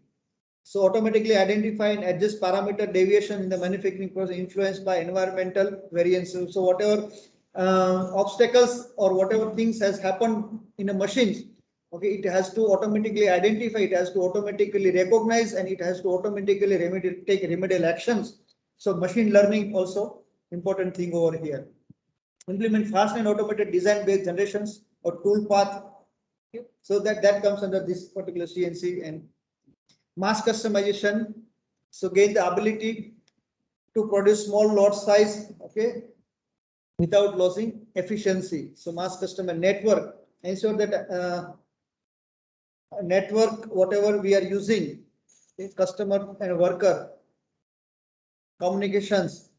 So automatically identify and adjust parameter deviation in the manufacturing process influenced by environmental variances. So whatever obstacles or whatever things has happened in a machine, okay, it has to automatically identify, it has to automatically recognize, and it has to automatically take remedial actions. So machine learning also important thing over here. Implement fast and automated design based generations or tool path. Okay. So that comes under this particular CNC. And mass customization. So gain the ability to produce small lot size, okay, without losing efficiency. So mass customer network, ensure that network, whatever we are using, okay, customer and worker communications,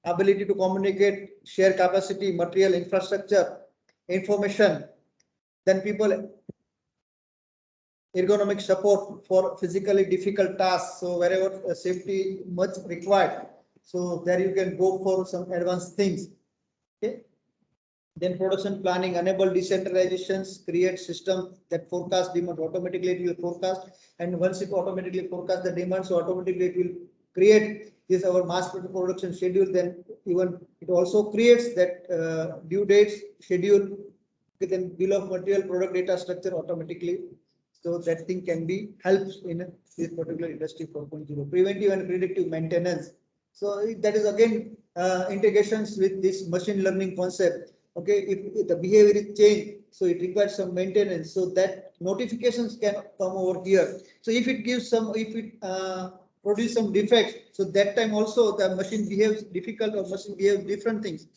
ability to communicate, share capacity, material, infrastructure, information, then people ergonomic support for physically difficult tasks. So wherever safety much required, so there you can go for some advanced things. Okay. Then production planning, enable decentralizations, create system that forecast demand automatically. It will forecast, and once it automatically forecast the demand, so automatically it will create this our mass production schedule. Then even it also creates that due dates schedule, then bill of material, product data structure automatically. So that thing can be helps in this particular industry 4.0. Preventive and predictive maintenance. So that is again integrations with this machine learning concept. Okay, if the behavior is changed, so it requires some maintenance. So that notifications can come over here. So if it gives some, if it produce some defects, so that time also the machine behaves difficult or machine behaves different things.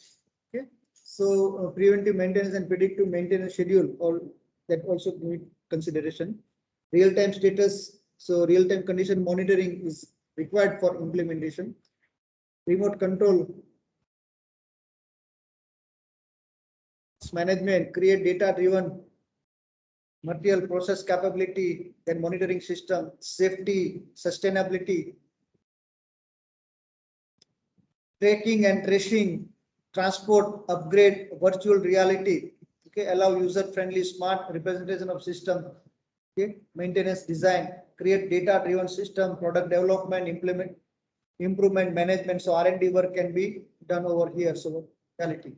Okay, so preventive maintenance and predictive maintenance schedule or that also need consideration. Real-time status, so real-time condition monitoring is required for implementation. Remote control management, create data-driven material process capability, then monitoring system, safety, sustainability, tracking and tracing, transport, upgrade, virtual reality, okay, allow user-friendly, smart representation of system, okay, maintenance design, create data-driven system, product development, improvement management. So R&D work can be done over here. So reality.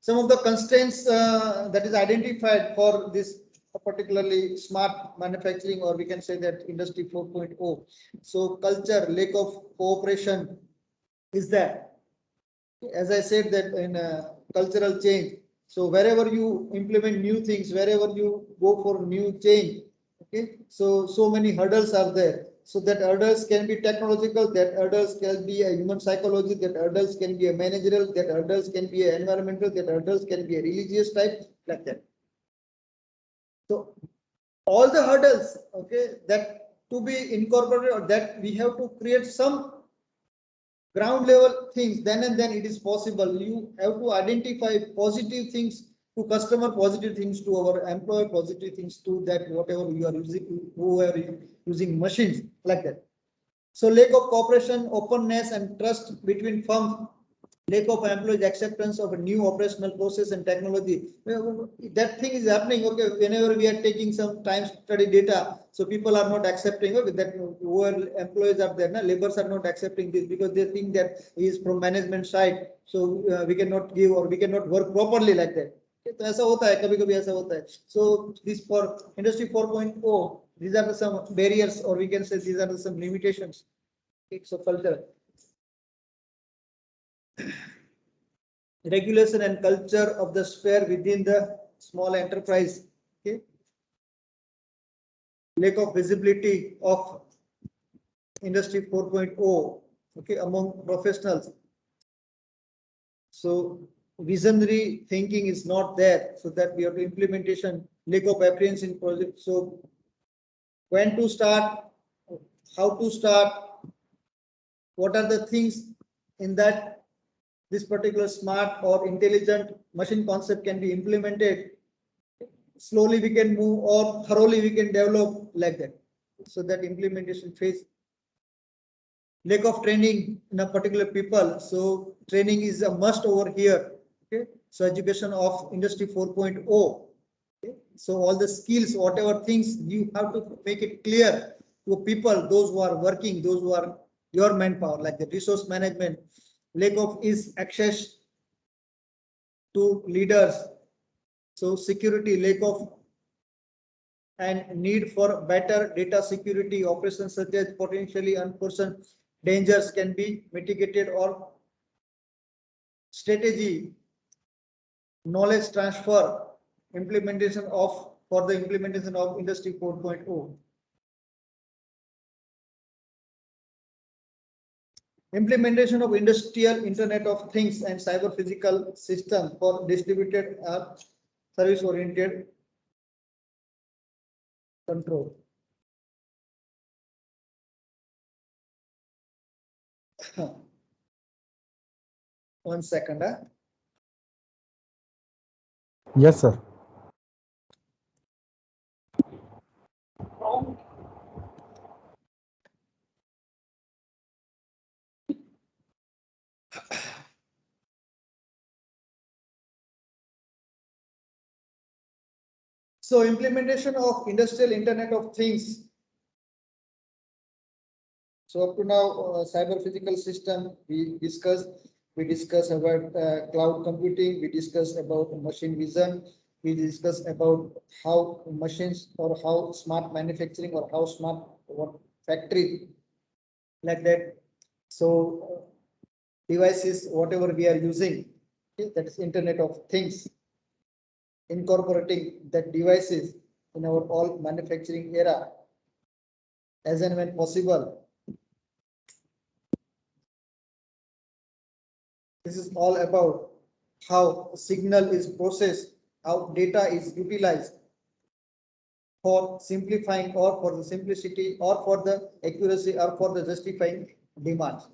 Some of the constraints that is identified for this particularly smart manufacturing, or we can say that industry 4.0. So culture, lack of cooperation is there. As I said that in cultural change. So wherever you implement new things, wherever you go for new change, okay. So many hurdles are there. So that hurdles can be technological, that hurdles can be a human psychology, that hurdles can be a managerial, that hurdles can be a environmental, that hurdles can be a religious type, like that. So all the hurdles, okay, that to be incorporated, or that we have to create some ground level things, then and then it is possible. You have to identify positive things to customer, positive things to our employer, positive things to that whatever you are using, who are using machines, like that. So lack of cooperation, openness and trust between firms, lack of employees acceptance of a new operational process and technology. That thing is happening. Okay, whenever we are taking some time study data, so people are not accepting. Okay, that whoever employees are there, laborers are not accepting this because they think that is from management side. So we cannot give or we cannot work properly, like that. तो ऐसा होता है, कभी-कभी ऐसा होता है. So this for industry 4.0, these are some barriers, or we can say these are some limitations. Okay, so culture. Regulation and culture of the sphere within the small enterprise. Okay. Lack of visibility of industry 4.0, okay, among professionals. So visionary thinking is not there, so that we have to implementation, lack of apprehension in project. So when to start, how to start, what are the things in that this particular smart or intelligent machine concept can be implemented. Slowly we can move, or thoroughly we can develop, like that. So that implementation phase. Lack of training in a particular people. So training is a must over here. Okay. So education of industry 4.0. Okay. So all the skills, whatever things, you have to make it clear to people, those who are working, those who are your manpower, like the resource management. Lack of is access to leaders. So security, lack of and need for better data security operations, such as potentially unforeseen dangers can be mitigated, or strategy, knowledge transfer, implementation of for the implementation of industry 4.0. Implementation of industrial Internet of Things and cyber physical system for distributed service oriented control. One second. Yes, sir. So implementation of industrial Internet of Things. So up to now, cyber physical system we discussed. We discussed about cloud computing. We discussed about machine vision. We discussed about how machines, or how smart manufacturing, or how smart what factory, like that. So devices, whatever we are using, okay, that is Internet of Things. Incorporating that devices in our all manufacturing era as and when possible. This is all about how signal is processed, how data is utilized, for simplifying or for the simplicity or for the accuracy or for the justifying demands.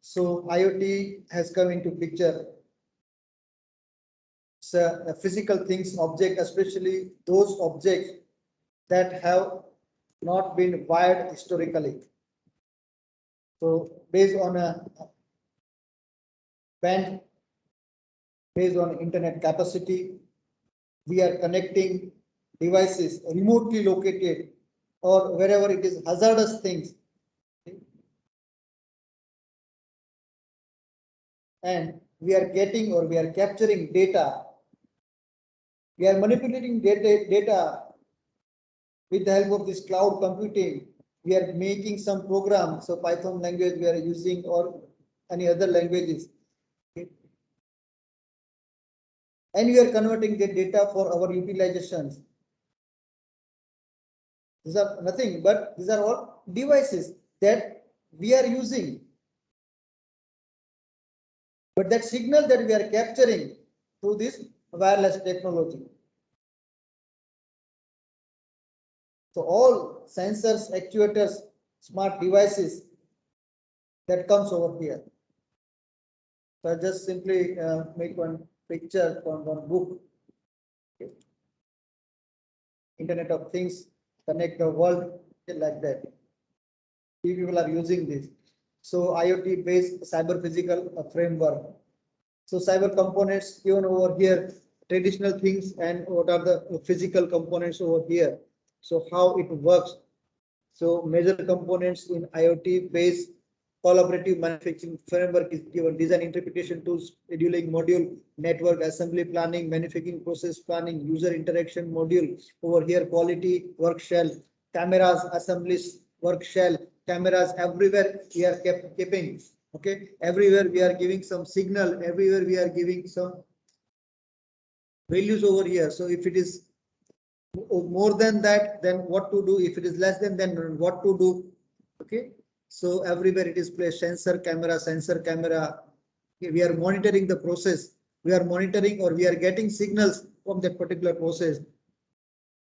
So IoT has come into picture. So physical things, object, especially those objects that have not been wired historically. So based on a band, based on internet capacity, we are connecting devices remotely located or wherever it is hazardous things. And we are getting or we are capturing data. We are manipulating data with the help of this cloud computing. We are making some programs. So Python language we are using or any other languages. And we are converting the data for our utilizations. These are nothing but these are all devices that we are using. But that signal that we are capturing through this wireless technology. So all sensors, actuators, smart devices that comes over here. So I just simply make one picture from one book. Okay. Internet of Things, connect the world, like that. People are using this. So IoT based cyber physical framework. So cyber components given over here, traditional things and what are the physical components over here. So how it works. So major components in IoT based collaborative manufacturing framework is given: design interpretation tools, scheduling module, network assembly planning, manufacturing process planning, user interaction module. Over here, quality work shell, cameras, assemblies, work shell, cameras everywhere we are keeping. Okay, everywhere we are giving some signal, everywhere we are giving some values over here. So if it is more than that, then what to do? If it is less than, then what to do? Okay, so everywhere it is placed sensor camera, sensor camera. We are monitoring the process. We are monitoring or we are getting signals from that particular process.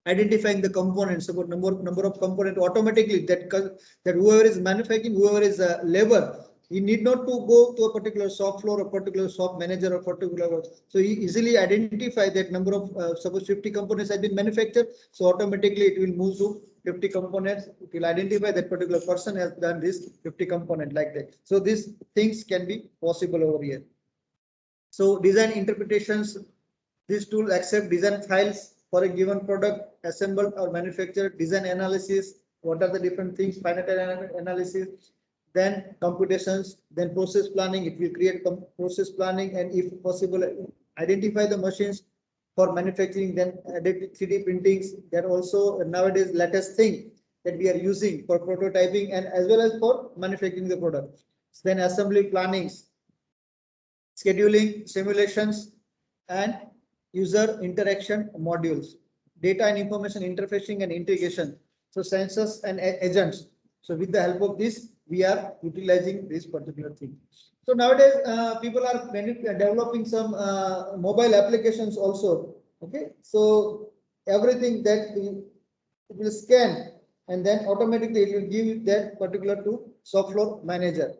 Identifying the components, about number of component automatically that whoever is manufacturing, whoever is labor, he need not to go to a particular shop floor, a particular shop manager, or particular. So he easily identify that number of suppose 50 components have been manufactured. So automatically it will move to 50 components. It will identify that particular person has done this 50 component like that. So these things can be possible over here. So design interpretations. This tool accept design files for a given product, assembled or manufactured, design analysis, what are the different things, finite analysis, then computations, then process planning. It will create process planning and if possible, identify the machines for manufacturing, then 3D printings. That also nowadays latest thing that we are using for prototyping and as well as for manufacturing the product. Then assembly plannings, scheduling, simulations, and user interaction modules, data and information interfacing and integration. So sensors and agents. So with the help of this, we are utilizing this particular thing. So nowadays, people are developing some mobile applications also. Okay, so everything that it will scan and then automatically it will give that particular to shop floor manager.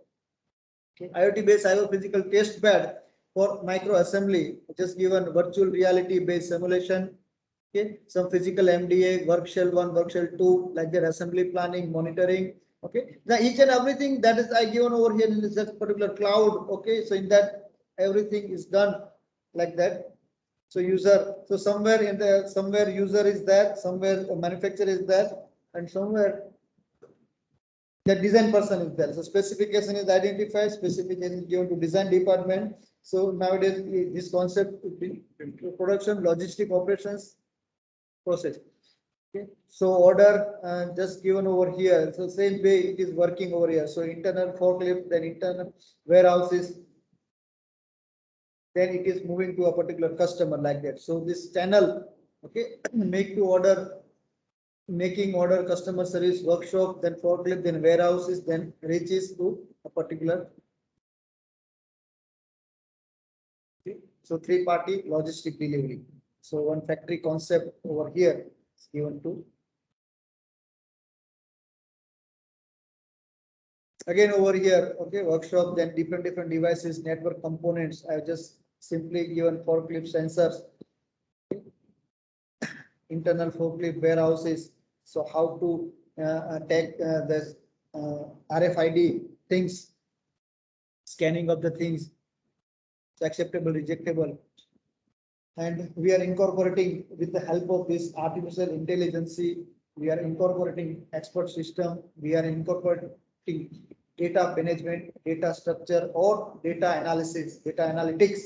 Okay. IoT based cyber physical test bed for micro assembly, just given virtual reality based simulation. Okay, some physical MDA, work shell 1, work shell 2, like that, assembly planning, monitoring. Okay, now each and everything that is I given over here in this particular cloud. Okay, so in that everything is done like that. So user, so somewhere in the somewhere user is there, somewhere manufacturer is there, and somewhere the design person is there. So specification is identified, specification is given to design department. So nowadays this concept production, logistic operations process. Okay. So order just given over here. So same way it is working over here. So internal forklift, then internal warehouses, then it is moving to a particular customer like that. So this channel, okay, make to order, making order, customer service, workshop, then forklift, then warehouses, then reaches to a particular. Okay. So three-party logistic delivery. So one factory concept over here. It's given to. Again over here, okay, workshop, then different devices, network components. I've just simply given forklift sensors, internal forklift warehouses. So how to take the RFID things, scanning of the things, acceptable, rejectable. And we are incorporating with the help of this artificial intelligence, we are incorporating expert system, we are incorporating data management, data structure, or data analysis, data analytics,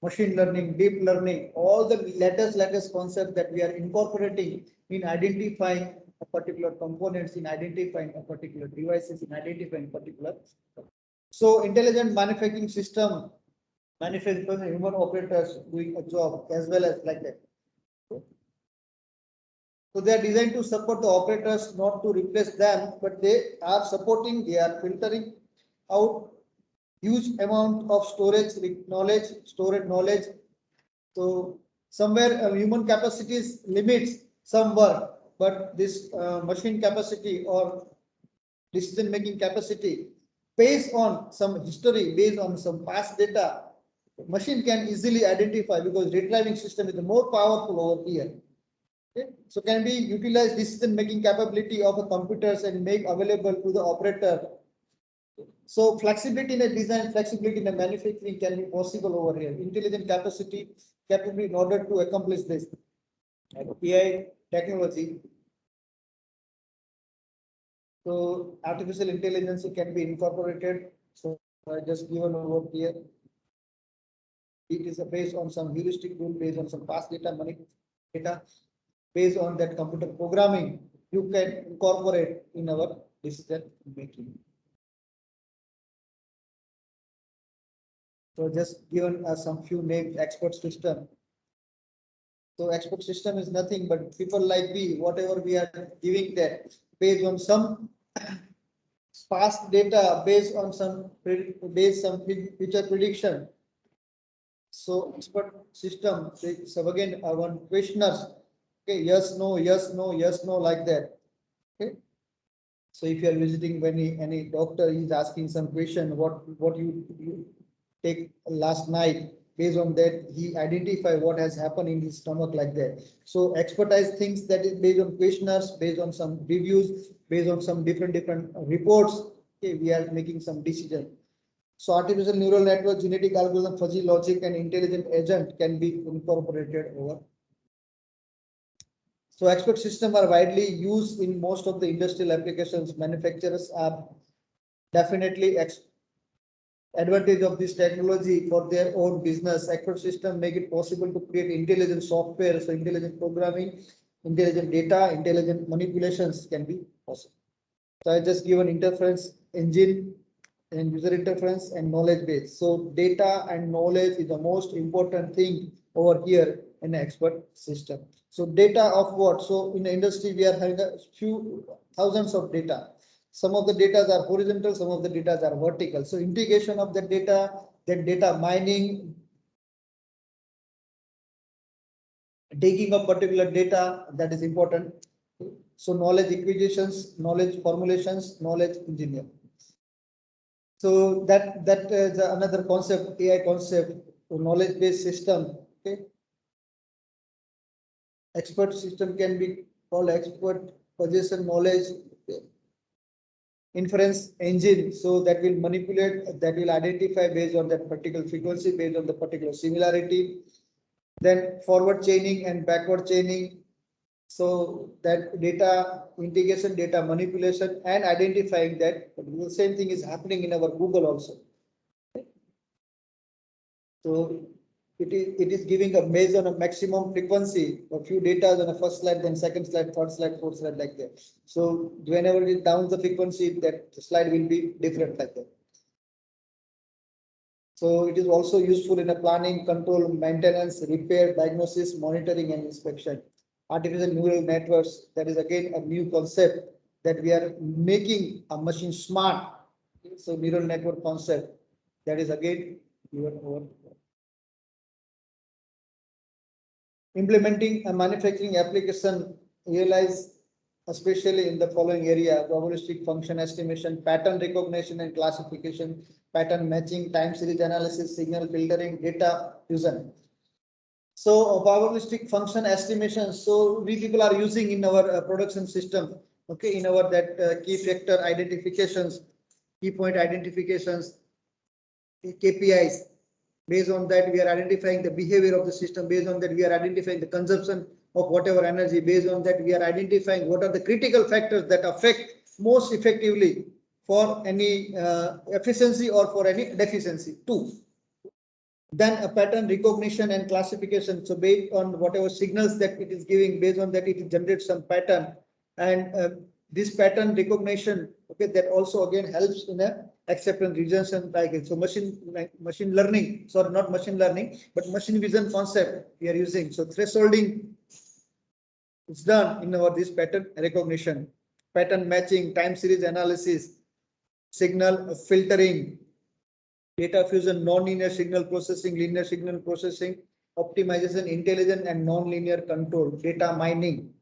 machine learning, deep learning, all the latest concepts that we are incorporating in identifying a particular components, in identifying a particular devices, in identifying particular. So intelligent manufacturing system, manufacturing human operators doing a job as well as like that. So they are designed to support the operators, not to replace them, but they are supporting, they are filtering out huge amount of storage knowledge. So somewhere human capacities limits some work, but this machine capacity or decision making capacity based on some history, based on some past data, machine can easily identify because retrieving system is more powerful over here. Okay. So can we utilize decision making capability of a computers and make available to the operator. So flexibility in a design, flexibility in a manufacturing can be possible over here. Intelligent capability in order to accomplish this. And AI technology. So artificial intelligence can be incorporated. So I just given over here. It is based on some heuristic rule, based on some past data, based on that computer programming, you can incorporate in our decision making. So just given some few names, expert system. So expert system is nothing but people like we, whatever we are giving that based on some past data, based on some future prediction. So expert system, so again, one questioners, okay, yes, no, yes, no, yes, no, like that. Okay. So if you are visiting any doctor, he's asking some question, what you take last night, based on that, he identify what has happened in his stomach like that. So expertise things that is based on questionnaires, based on some reviews, based on some different reports. Okay, we are making some decision. So artificial neural network, genetic algorithm, fuzzy logic, and intelligent agent can be incorporated over. So expert systems are widely used in most of the industrial applications. Manufacturers are definitely advantage of this technology for their own business. Expert system make it possible to create intelligent software, so intelligent programming, intelligent data, intelligent manipulations can be possible. So I just given interference engine and user interference and knowledge base. So data and knowledge is the most important thing over here in an expert system. So data of what? So in the industry, we are having a few thousands of data. Some of the data are horizontal, some of the data are vertical. So integration of the data, then data mining, taking of particular data, that is important. So knowledge acquisitions, knowledge formulations, knowledge engineer. So that is another concept, AI concept, knowledge-based system. Okay. Expert system can be called expert possession knowledge. Okay. Inference engine, so that will manipulate, that will identify based on that particular frequency, based on the particular similarity. Then forward chaining and backward chaining. So that data integration, data manipulation, and identifying that. The same thing is happening in our Google also. So it is giving a measure of maximum frequency, a few data on the first slide, then second slide, third slide, fourth slide, like that. So whenever it downs the frequency, that slide will be different like that. So it is also useful in a planning, control, maintenance, repair, diagnosis, monitoring, and inspection. Artificial neural networks, that is again a new concept that we are making a machine smart. So neural network concept, that is again given over. Implementing a manufacturing application realize, especially in the following area: probabilistic function estimation, pattern recognition and classification, pattern matching, time series analysis, signal filtering, data fusion. So probabilistic function estimation. So we people are using in our production system. Okay, in our that key factor identifications, key point identifications, KPIs. Based on that, we are identifying the behavior of the system. Based on that, we are identifying the consumption of whatever energy. Based on that, we are identifying what are the critical factors that affect most effectively for any efficiency or for any deficiency too. Then a pattern recognition and classification. So based on whatever signals that it is giving, based on that it generates some pattern, and this pattern recognition, okay, that also again helps in a acceptance rejection cycle. So machine learning, sorry, not machine learning, but machine vision concept we are using. So thresholding is done in our this pattern recognition, pattern matching, time series analysis, signal filtering, data fusion, non-linear signal processing, linear signal processing, optimization, intelligent and non-linear control, data mining.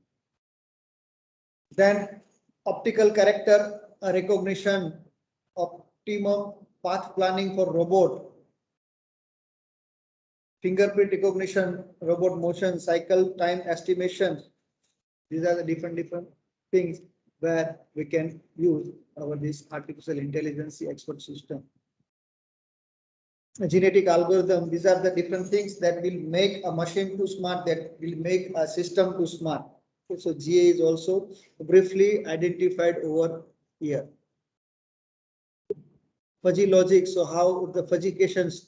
Then optical character recognition, optimum path planning for robot, fingerprint recognition, robot motion, cycle time estimation. These are the different things where we can use our this artificial intelligence expert system. A genetic algorithm, these are the different things that will make a machine too smart, that will make a system too smart. Okay, so GA is also briefly identified over here. Fuzzy logic, so how the fuzzifications,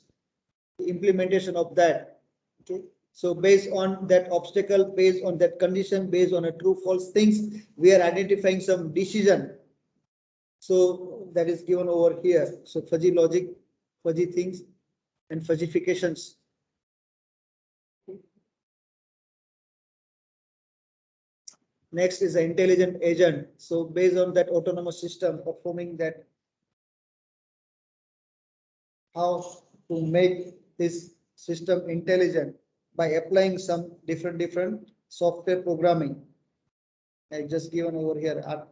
implementation of that. Okay, so based on that obstacle, based on that condition, based on a true false things, we are identifying some decision. So that is given over here. So fuzzy logic, fuzzy things and fuzzifications. Next is the intelligent agent. So based on that autonomous system performing that, how to make this system intelligent by applying some different software programming. I just given over here are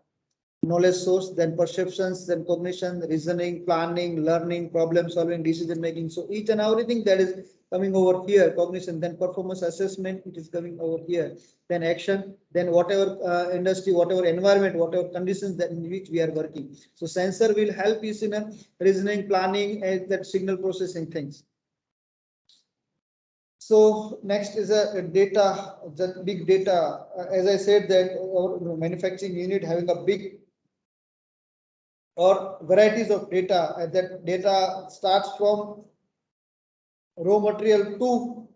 knowledge source, then perceptions, then cognition, reasoning, planning, learning, problem solving, decision making. So each and everything that is coming over here, cognition, then performance assessment, it is coming over here, then action, then whatever industry, whatever environment, whatever conditions that in which we are working. So sensor will help us in a reasoning, planning, and that signal processing things. So next is a data, the big data. As I said that our manufacturing unit having a big or varieties of data, and that data starts from raw material to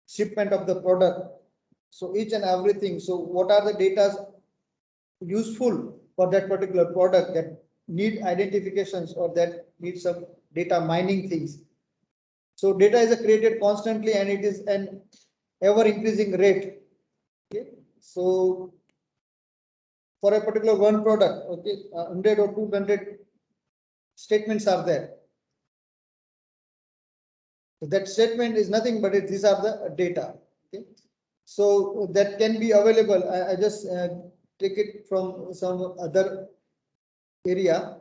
shipment of the product. So each and everything. So what are the data useful for that particular product that need identifications or that need some data mining things. So data is created constantly and it is an ever increasing rate. Okay. So for a particular one product, okay, 100 or 200 statements are there. So that statement is nothing but these are the data. Okay. So that can be available. I just take it from some other area.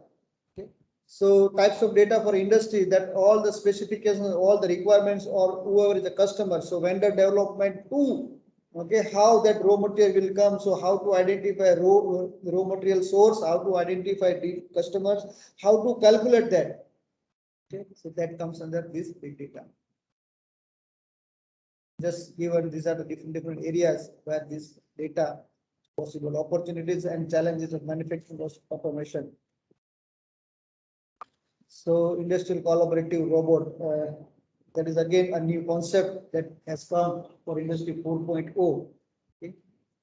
Okay. So types of data for industry, that all the specifications, all the requirements, or whoever is the customer. So vendor development too. Okay, how that raw material will come. So how to identify raw material source, how to identify the customers, how to calculate that. Okay, so that comes under this big data. Just given these are the different areas where this data possible, opportunities and challenges of manufacturing automation. So industrial collaborative robot, that is again a new concept that has come for industry 4.0. Okay.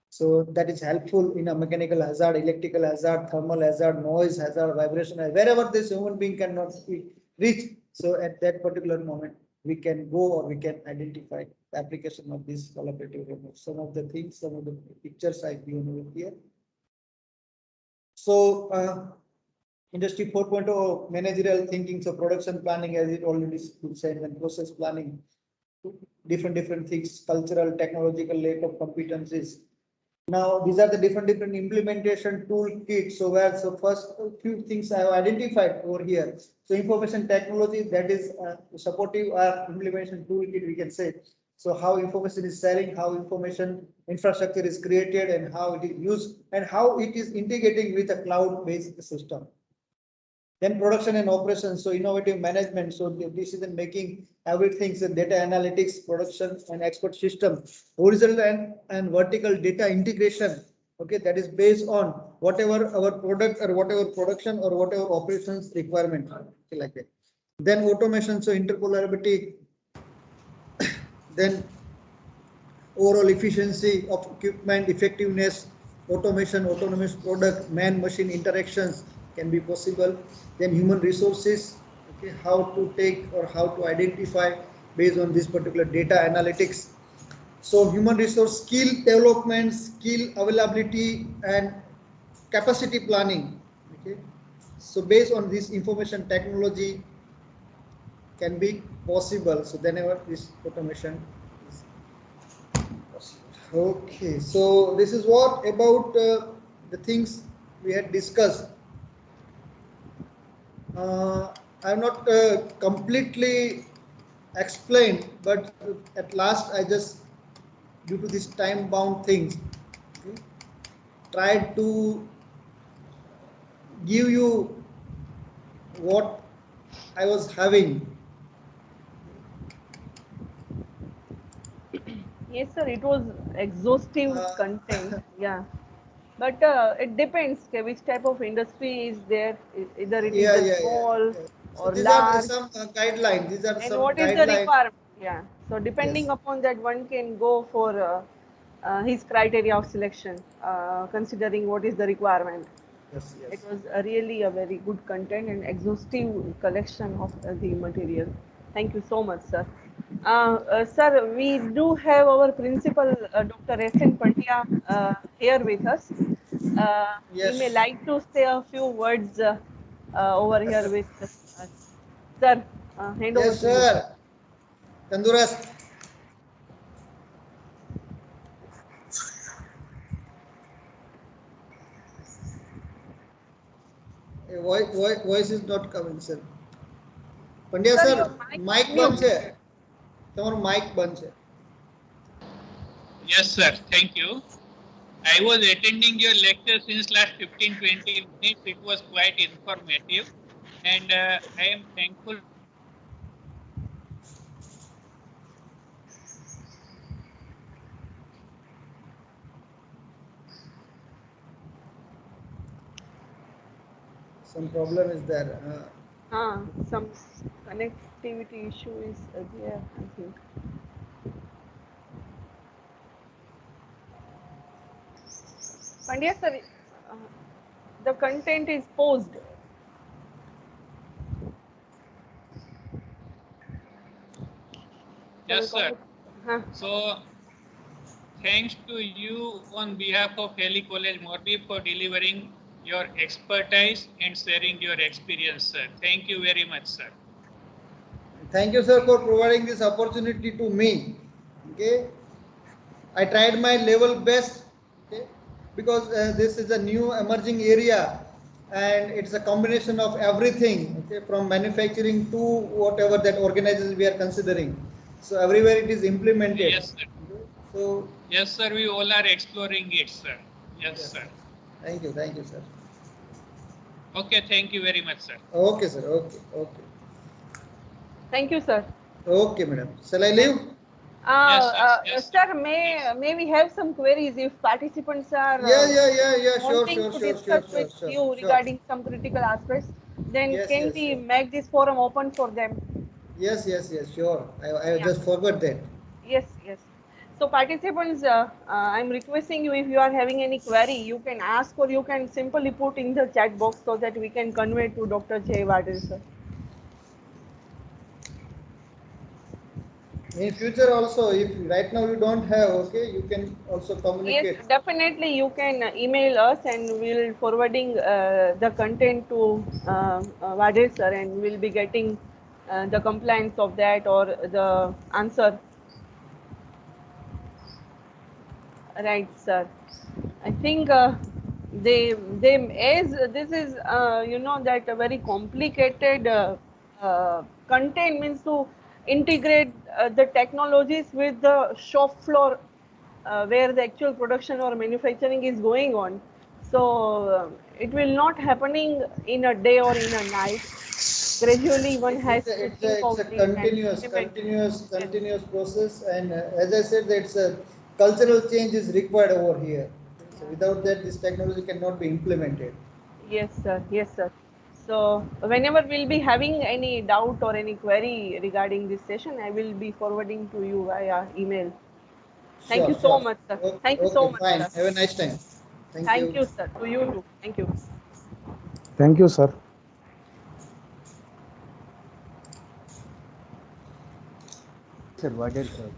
So that is helpful in a mechanical hazard, electrical hazard, thermal hazard, noise hazard, vibration, wherever this human being cannot reach. So at that particular moment, we can go or we can identify the application of this collaborative robot. Some of the things, some of the pictures I've given over here. So Industry 4.0 managerial thinking, so production planning, as it already said, and process planning, different things, cultural, technological lack of competencies, Now, these are the different implementation toolkits. So first few things I have identified over here. So information technology, that is supportive implementation toolkit, we can say. So how information is sharing, how information infrastructure is created, and how it is used, and how it is integrating with a cloud-based system. Then production and operations, so innovative management, so the decision making, everything, so data analytics, production and expert system, horizontal and vertical data integration. Okay, that is based on whatever our product or whatever production or whatever operations requirement, okay, like that. Then automation, so interoperability, then overall efficiency of equipment, effectiveness, automation, autonomous product, man-machine interactions can be possible. Then human resources, okay, how to take or how to identify based on this particular data analytics. So human resource skill development, skill availability, and capacity planning. Okay, so based on this information technology can be possible. So whenever this automation is possible. Okay, so this is what about the things we had discussed. I have not completely explained, but at last I just, due to this time bound things, okay, tried to give you what I was having. Yes, sir, it was exhaustive Uh, content. Yeah. But it depends which type of industry is there, either it is Yeah, a yeah, yeah, small yeah. So or these are the large, some guidelines. These are and some what is the guidelines. requirement. Yeah. So depending Yes, upon that, one can go for his criteria of selection, considering what is the requirement. yes, It yes. was really a very good content and exhaustive collection of the material. Thank you so much, sir. Sir, we do have our principal, Dr. S.N. Pandya, here with us. He may Yes, like to say a few words over here with us. Sir, hand over yes, to you, sir. sir. Tanduras. Voice is not coming, sir. Pandya Sir, sir, your mic mic is બંધ mute. છે. તમારું mic બંધ છે. Yes, sir. Thank you. I was attending your lecture since last 15-20 minutes. It was quite informative, and I am thankful. Some problem is there. Some connectivity issue is there, I think. Pandya sir, uh, the content is posed. Yes, sir. Huh. So, thanks to you on behalf of Haley College Morbi for delivering your expertise and sharing your experience, sir. Thank you very much, sir. Thank you, sir, for providing this opportunity to me. Okay, I tried my level best. Okay, because this is a new emerging area, and it's a combination of everything. Okay, from manufacturing to whatever that organization we are considering. So everywhere it is implemented. Yes, sir. Okay? So Yes, sir. We all are exploring it, sir. Yes, yes, sir. thank you, sir. Okay. Thank you very much, sir. Okay, sir. Okay, okay, Thank you, sir. okay, madam. Shall I leave? Yes, Sir, please. may we have some queries if participants are Yeah. Sure, wanting to sure. discuss with you regarding some critical aspects, then Yes, can yes, we sure. make this forum open for them? Yes, sure. I Yeah. just forgot that. Yes, yes. So participants, I'm requesting you, if you are having any query, you can ask or you can simply put in the chat box so that we can convey to Dr. Jay Wadil, sir. In future also, if right now you don't have, okay, you can also Yes, communicate. definitely you can email us and we'll forwarding the content to Wadil, sir, and we'll be getting the compliance of that or the answer. Right, sir. I think they as this is that a very complicated content means to integrate the technologies with the shop floor where the actual production or manufacturing is going on. So it will not happening in a day or in a night. Gradually, one has to think It's of a it and implement. Yes. continuous process. And as I said, it's a cultural change is required over here. So without that, this technology cannot be implemented. Yes, sir. Yes, sir. So whenever we'll be having any doubt or any query regarding this session, I will be forwarding to you via email. Thank you so Sure. much, sir. Okay, Thank you so okay, much, fine. sir. Have a nice time. Thank Thank you. you, sir. To you too. Thank you. Thank you, sir. Sir, what else, sir?